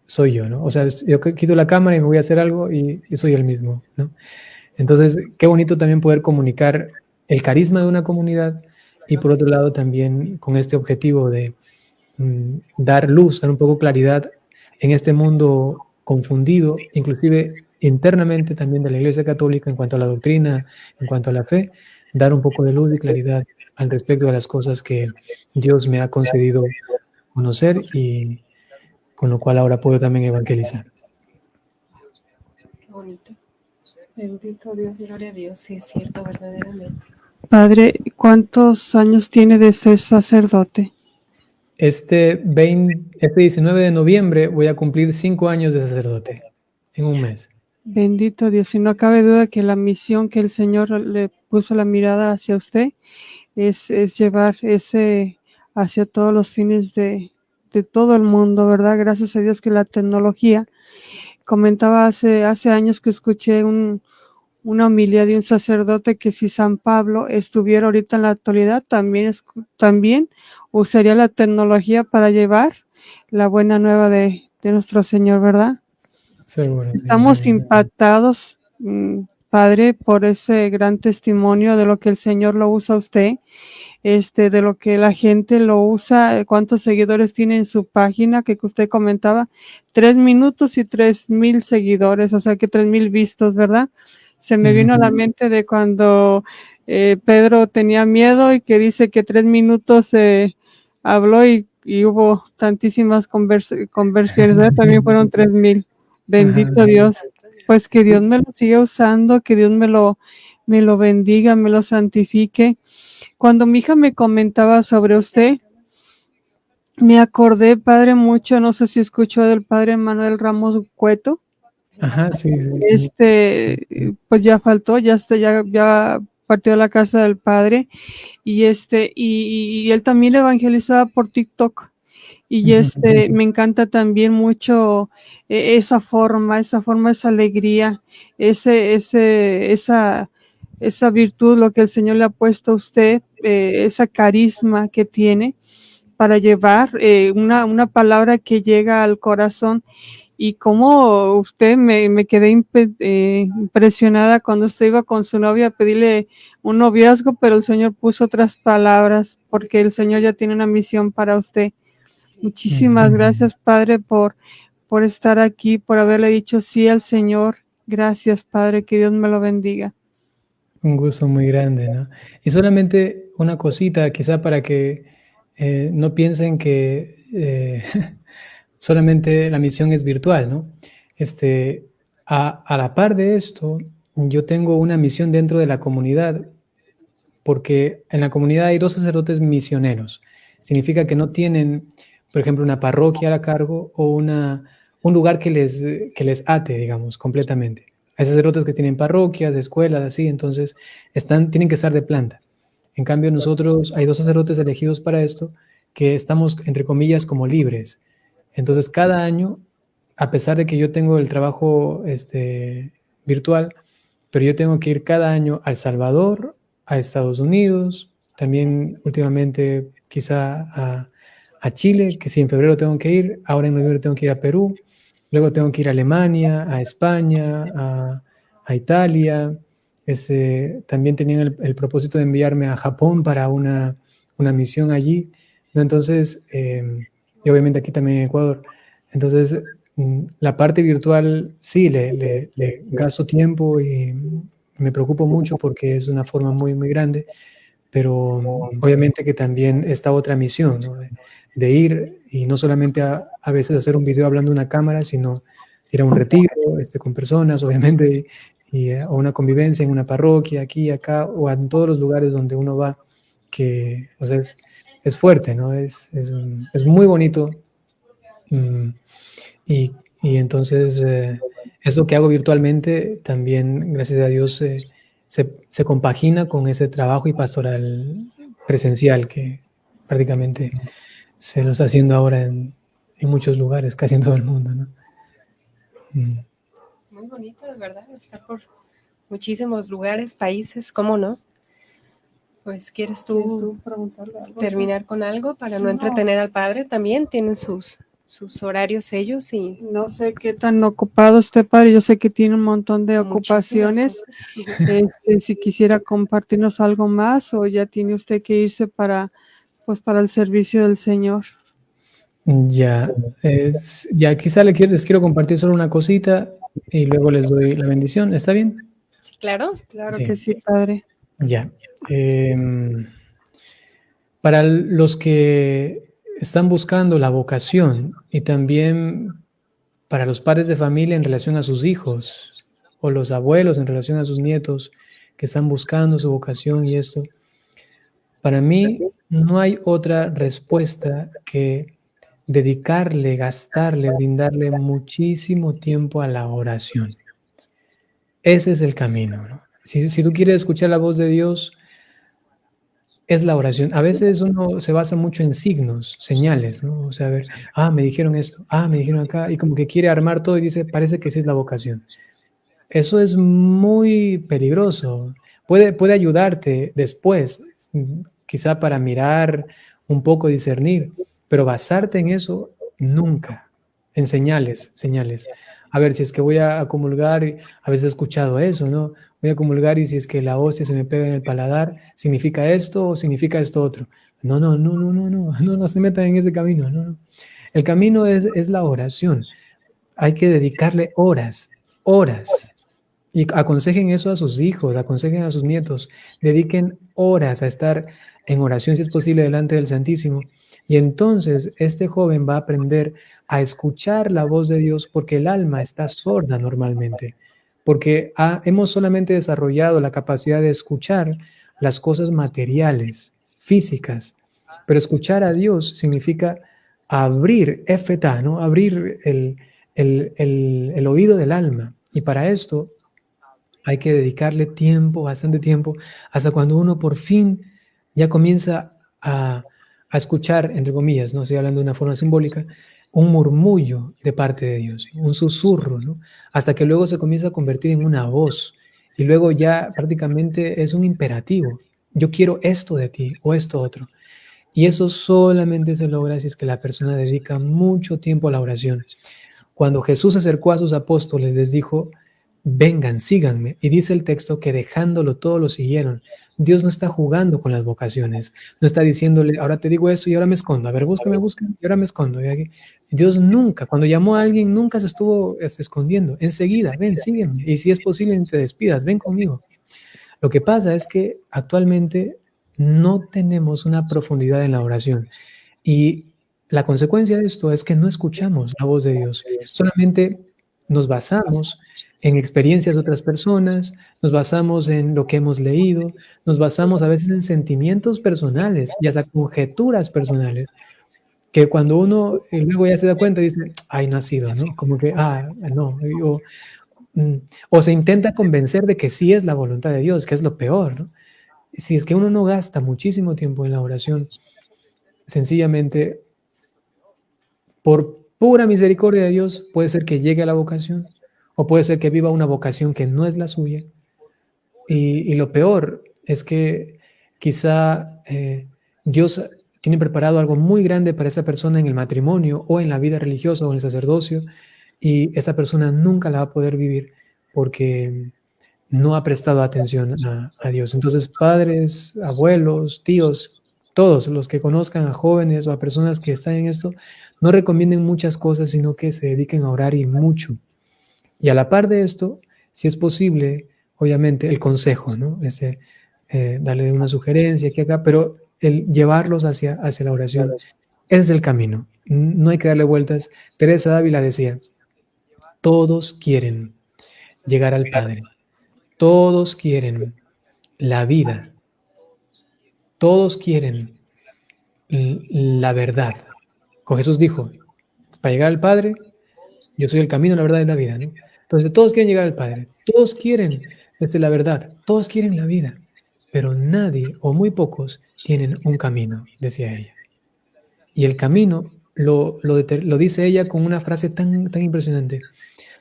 soy yo, ¿no? O sea, yo quito la cámara y me voy a hacer algo y soy el mismo, ¿no? Entonces, qué bonito también poder comunicar el carisma de una comunidad y por otro lado también con este objetivo de dar luz, dar un poco claridad en este mundo confundido, inclusive internamente también de la Iglesia Católica en cuanto a la doctrina, en cuanto a la fe, dar un poco de luz y claridad al respecto de las cosas que Dios me ha concedido conocer y con lo cual ahora puedo también evangelizar. Qué bonito. Bendito Dios, gloria a Dios, sí es cierto, verdaderamente. Padre, ¿cuántos años tiene de ser sacerdote? Este 19 de noviembre voy a cumplir 5 años de sacerdote, en un mes. Bendito Dios, y no cabe duda que la misión que el Señor le puso la mirada hacia usted es llevar ese hacia todos los fines de todo el mundo, ¿verdad? Gracias a Dios que la tecnología, comentaba hace años que escuché una homilía de un sacerdote que si San Pablo estuviera ahorita en la actualidad, también usaría la tecnología para llevar la buena nueva de nuestro Señor, ¿verdad? Seguro, Estamos sí. impactados, Padre, por ese gran testimonio de lo que el Señor lo usa a usted, de lo que la gente lo usa, cuántos seguidores tiene en su página, que usted comentaba, 3 minutos y 3,000 seguidores, o sea que 3,000 vistos, ¿verdad? Se me vino a la mente de cuando Pedro tenía miedo y que dice que 3 minutos habló y hubo tantísimas conversiones, ¿verdad? También fueron 3,000. Bendito Ajá. Dios. Pues que Dios me lo siga usando, que Dios me lo bendiga, me lo santifique. Cuando mi hija me comentaba sobre usted, me acordé, Padre, mucho, no sé si escuchó del Padre Manuel Ramos Cueto. Ajá, sí. Pues ya faltó, ya partió a la casa del Padre y y él también le evangelizaba por TikTok. Y me encanta también mucho esa forma, esa alegría, esa virtud, lo que el Señor le ha puesto a usted, esa carisma que tiene para llevar una palabra que llega al corazón. Y como usted me quedé impresionada cuando usted iba con su novia a pedirle un noviazgo, pero el Señor puso otras palabras porque el Señor ya tiene una misión para usted. Muchísimas gracias, Padre, por estar aquí, por haberle dicho sí al Señor. Gracias, Padre, que Dios me lo bendiga. Un gusto muy grande, ¿no? Y solamente una cosita, quizá para que no piensen que solamente la misión es virtual, ¿no? Este, a la par de esto, yo tengo una misión dentro de la comunidad, porque en la comunidad hay 2 sacerdotes misioneros. Significa que no tienen, por ejemplo, una parroquia a cargo o un lugar que les ate, digamos, completamente. Hay sacerdotes que tienen parroquias, escuelas, así, entonces tienen que estar de planta. En cambio, nosotros hay 2 sacerdotes elegidos para esto, que estamos, entre comillas, como libres. Entonces, cada año, a pesar de que yo tengo el trabajo virtual, pero yo tengo que ir cada año a El Salvador, a Estados Unidos, también últimamente quizá a Chile, que sí, en febrero tengo que ir, ahora en noviembre tengo que ir a Perú, luego tengo que ir a Alemania, a España, a Italia. También tenían el propósito de enviarme a Japón para una misión allí, ¿no? Entonces, y obviamente aquí también en Ecuador. Entonces, la parte virtual sí, le gasto tiempo y me preocupo mucho porque es una forma muy, muy grande, pero obviamente que también esta otra misión, ¿no? De ir y no solamente a veces hacer un video hablando a una cámara, sino ir a un retiro con personas, obviamente, y a una convivencia en una parroquia, aquí, acá, o en todos los lugares donde uno va, que o sea, es fuerte, ¿no? Es muy bonito. Y entonces eso que hago virtualmente también, gracias a Dios, se compagina con ese trabajo y pastoral presencial que prácticamente se lo está haciendo ahora en muchos lugares, casi en todo el mundo, ¿no? Muy bonito, es verdad, estar por muchísimos lugares, países, ¿cómo no? Pues, ¿quieres tú terminar con algo para no entretener al padre? También tienen sus horarios ellos y... No sé qué tan ocupado esté, padre, yo sé que tiene un montón de ocupaciones. Si quisiera compartirnos algo más o ya tiene usted que irse para el servicio del Señor. Ya quizá les quiero compartir solo una cosita y luego les doy la bendición, ¿está bien? Sí, claro. Claro que sí, padre. Ya. Para los que están buscando la vocación y también para los padres de familia en relación a sus hijos o los abuelos en relación a sus nietos que están buscando su vocación y esto, para mí no hay otra respuesta que dedicarle, gastarle, brindarle muchísimo tiempo a la oración. Ese es el camino, ¿no? Si tú quieres escuchar la voz de Dios, es la oración. A veces uno se basa mucho en signos, señales, ¿no? O sea, a ver, me dijeron esto, me dijeron acá, y como que quiere armar todo y dice, parece que sí es la vocación. Eso es muy peligroso. Puede ayudarte después, quizá para mirar un poco, discernir, pero basarte en eso, nunca. En señales. A ver, si es que voy a comulgar, a veces he escuchado eso, ¿no? Voy a comulgar y si es que la hostia se me pega en el paladar, ¿significa esto o significa esto otro? No se metan en ese camino, no. El camino es la oración. Hay que dedicarle horas. Y aconsejen eso a sus hijos, aconsejen a sus nietos. Dediquen horas a estar en oración, si es posible, delante del Santísimo. Y entonces este joven va a aprender a escuchar la voz de Dios porque el alma está sorda normalmente. Porque hemos solamente desarrollado la capacidad de escuchar las cosas materiales, físicas. Pero escuchar a Dios significa abrir, efetá, ¿no? Abrir el oído del alma. Y para esto hay que dedicarle tiempo, bastante tiempo, hasta cuando uno por fin ya comienza a escuchar, entre comillas, no estoy hablando de una forma simbólica, un murmullo de parte de Dios, un susurro, ¿no? Hasta que luego se comienza a convertir en una voz y luego ya prácticamente es un imperativo. Yo quiero esto de ti o esto otro. Y eso solamente se logra si es que la persona dedica mucho tiempo a la oración. Cuando Jesús se acercó a sus apóstoles, les dijo, vengan, síganme. Y dice el texto que dejándolo todo lo siguieron. Dios no está jugando con las vocaciones. No está diciéndole, ahora te digo esto y ahora me escondo. A ver, búscame y ahora me escondo. Dios nunca, cuando llamó a alguien, nunca se estuvo escondiendo. Enseguida, ven, sígueme. Y si es posible, ni te despidas, ven conmigo. Lo que pasa es que actualmente no tenemos una profundidad en la oración y la consecuencia de esto es que no escuchamos la voz de Dios. Solamente nos basamos en experiencias de otras personas, nos basamos en lo que hemos leído, nos basamos a veces en sentimientos personales y hasta conjeturas personales, que cuando uno luego ya se da cuenta dice, ay, no ha sido, ¿no? Como que, no, o se intenta convencer de que sí es la voluntad de Dios, que es lo peor, ¿no? Si es que uno no gasta muchísimo tiempo en la oración, sencillamente, por pura misericordia de Dios, puede ser que llegue a la vocación, o puede ser que viva una vocación que no es la suya. Y lo peor es que quizá Dios tiene preparado algo muy grande para esa persona en el matrimonio o en la vida religiosa o en el sacerdocio, y esa persona nunca la va a poder vivir porque no ha prestado atención a Dios. Entonces, padres, abuelos, tíos, todos los que conozcan a jóvenes o a personas que están en esto, no recomienden muchas cosas, sino que se dediquen a orar y mucho. Y a la par de esto, si es posible, obviamente, el consejo, ¿no? Darle una sugerencia aquí acá, pero el llevarlos hacia la oración, ese es el camino. No hay que darle vueltas. Teresa Dávila decía, todos quieren llegar al Padre, todos quieren la vida, todos quieren la verdad. Con Jesús dijo, para llegar al Padre, yo soy el camino, la verdad y la vida, ¿no? Entonces todos quieren llegar al Padre, todos quieren la verdad, todos quieren la vida, pero nadie o muy pocos tienen un camino, decía ella. Y el camino lo dice ella con una frase tan impresionante.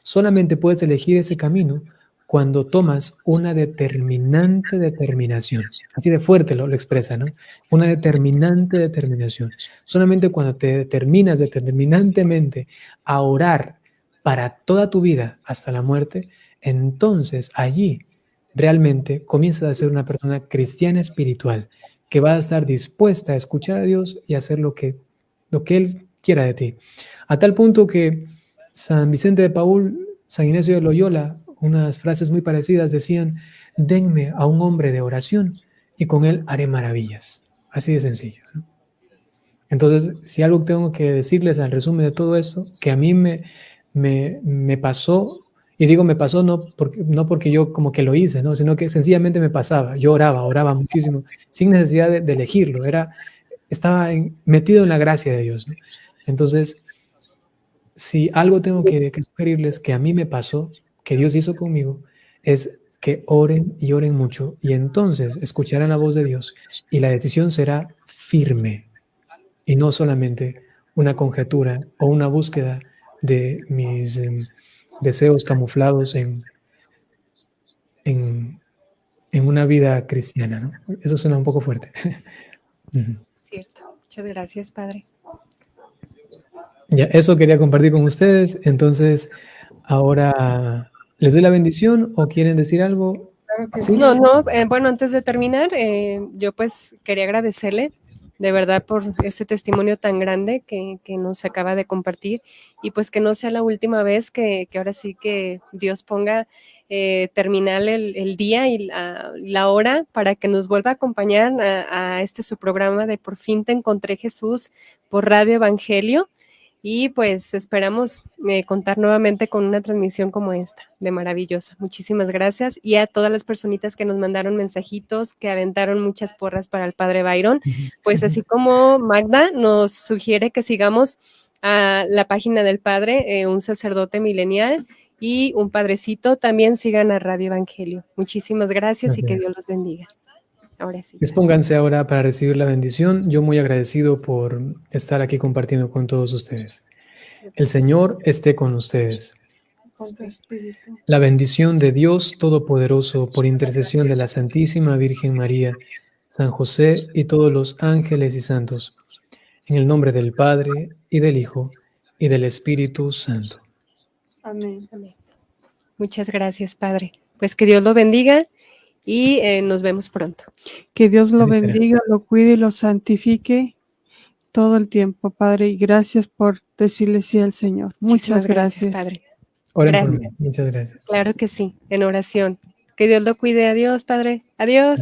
Solamente puedes elegir ese camino cuando tomas una determinante determinación. Así de fuerte lo expresa, ¿no? Una determinante determinación. Solamente cuando te determinas determinantemente a orar para toda tu vida hasta la muerte, entonces allí realmente comienzas a ser una persona cristiana espiritual que va a estar dispuesta a escuchar a Dios y hacer lo que Él quiera de ti. A tal punto que San Vicente de Paúl, San Ignacio de Loyola, unas frases muy parecidas decían, denme a un hombre de oración y con él haré maravillas. Así de sencillo, ¿no? Entonces, si algo tengo que decirles al resumen de todo esto, que a mí me pasó, y digo me pasó no porque yo como que lo hice, ¿no? Sino que sencillamente me pasaba. Yo oraba muchísimo, sin necesidad de elegirlo. Estaba metido en la gracia de Dios, ¿no? Entonces, si algo tengo que sugerirles que a mí me pasó, que Dios hizo conmigo, es que oren y oren mucho, y entonces escucharán la voz de Dios, y la decisión será firme, y no solamente una conjetura o una búsqueda de mis deseos camuflados en una vida cristiana, ¿no? Eso suena un poco fuerte. Cierto. Muchas gracias, Padre. Ya, eso quería compartir con ustedes. Entonces, ahora, ¿les doy la bendición o quieren decir algo? Claro que sí. No, bueno, antes de terminar, yo pues quería agradecerle de verdad por este testimonio tan grande que nos acaba de compartir, y pues que no sea la última vez que ahora sí que Dios ponga terminar el día y la hora para que nos vuelva a acompañar a este su programa de Por fin te encontré, Jesús, por Radio Evangelio. Y pues esperamos contar nuevamente con una transmisión como esta, de maravillosa. Muchísimas gracias. Y a todas las personitas que nos mandaron mensajitos, que aventaron muchas porras para el Padre Byron, pues así como Magda nos sugiere que sigamos a la página del Padre, un sacerdote milenial y un padrecito, también sigan a Radio Evangelio. Muchísimas gracias y que Dios los bendiga. Ahora sí. Dispónganse ahora para recibir la bendición. Yo muy agradecido por estar aquí compartiendo con todos ustedes. El Señor esté con ustedes. La bendición de Dios Todopoderoso, por intercesión de la Santísima Virgen María, San José y todos los ángeles y santos, en el nombre del Padre, y del Hijo, y del Espíritu Santo. Amén. Amén. Muchas gracias, Padre. Pues que Dios lo bendiga y nos vemos pronto. Que Dios lo bendiga, lo cuide y lo santifique todo el tiempo, Padre, y gracias por decirle sí al Señor. Muchas gracias, Padre. Oren por mí. Muchas gracias. Claro que sí, en oración. Que Dios lo cuide. Adiós, Padre. Adiós.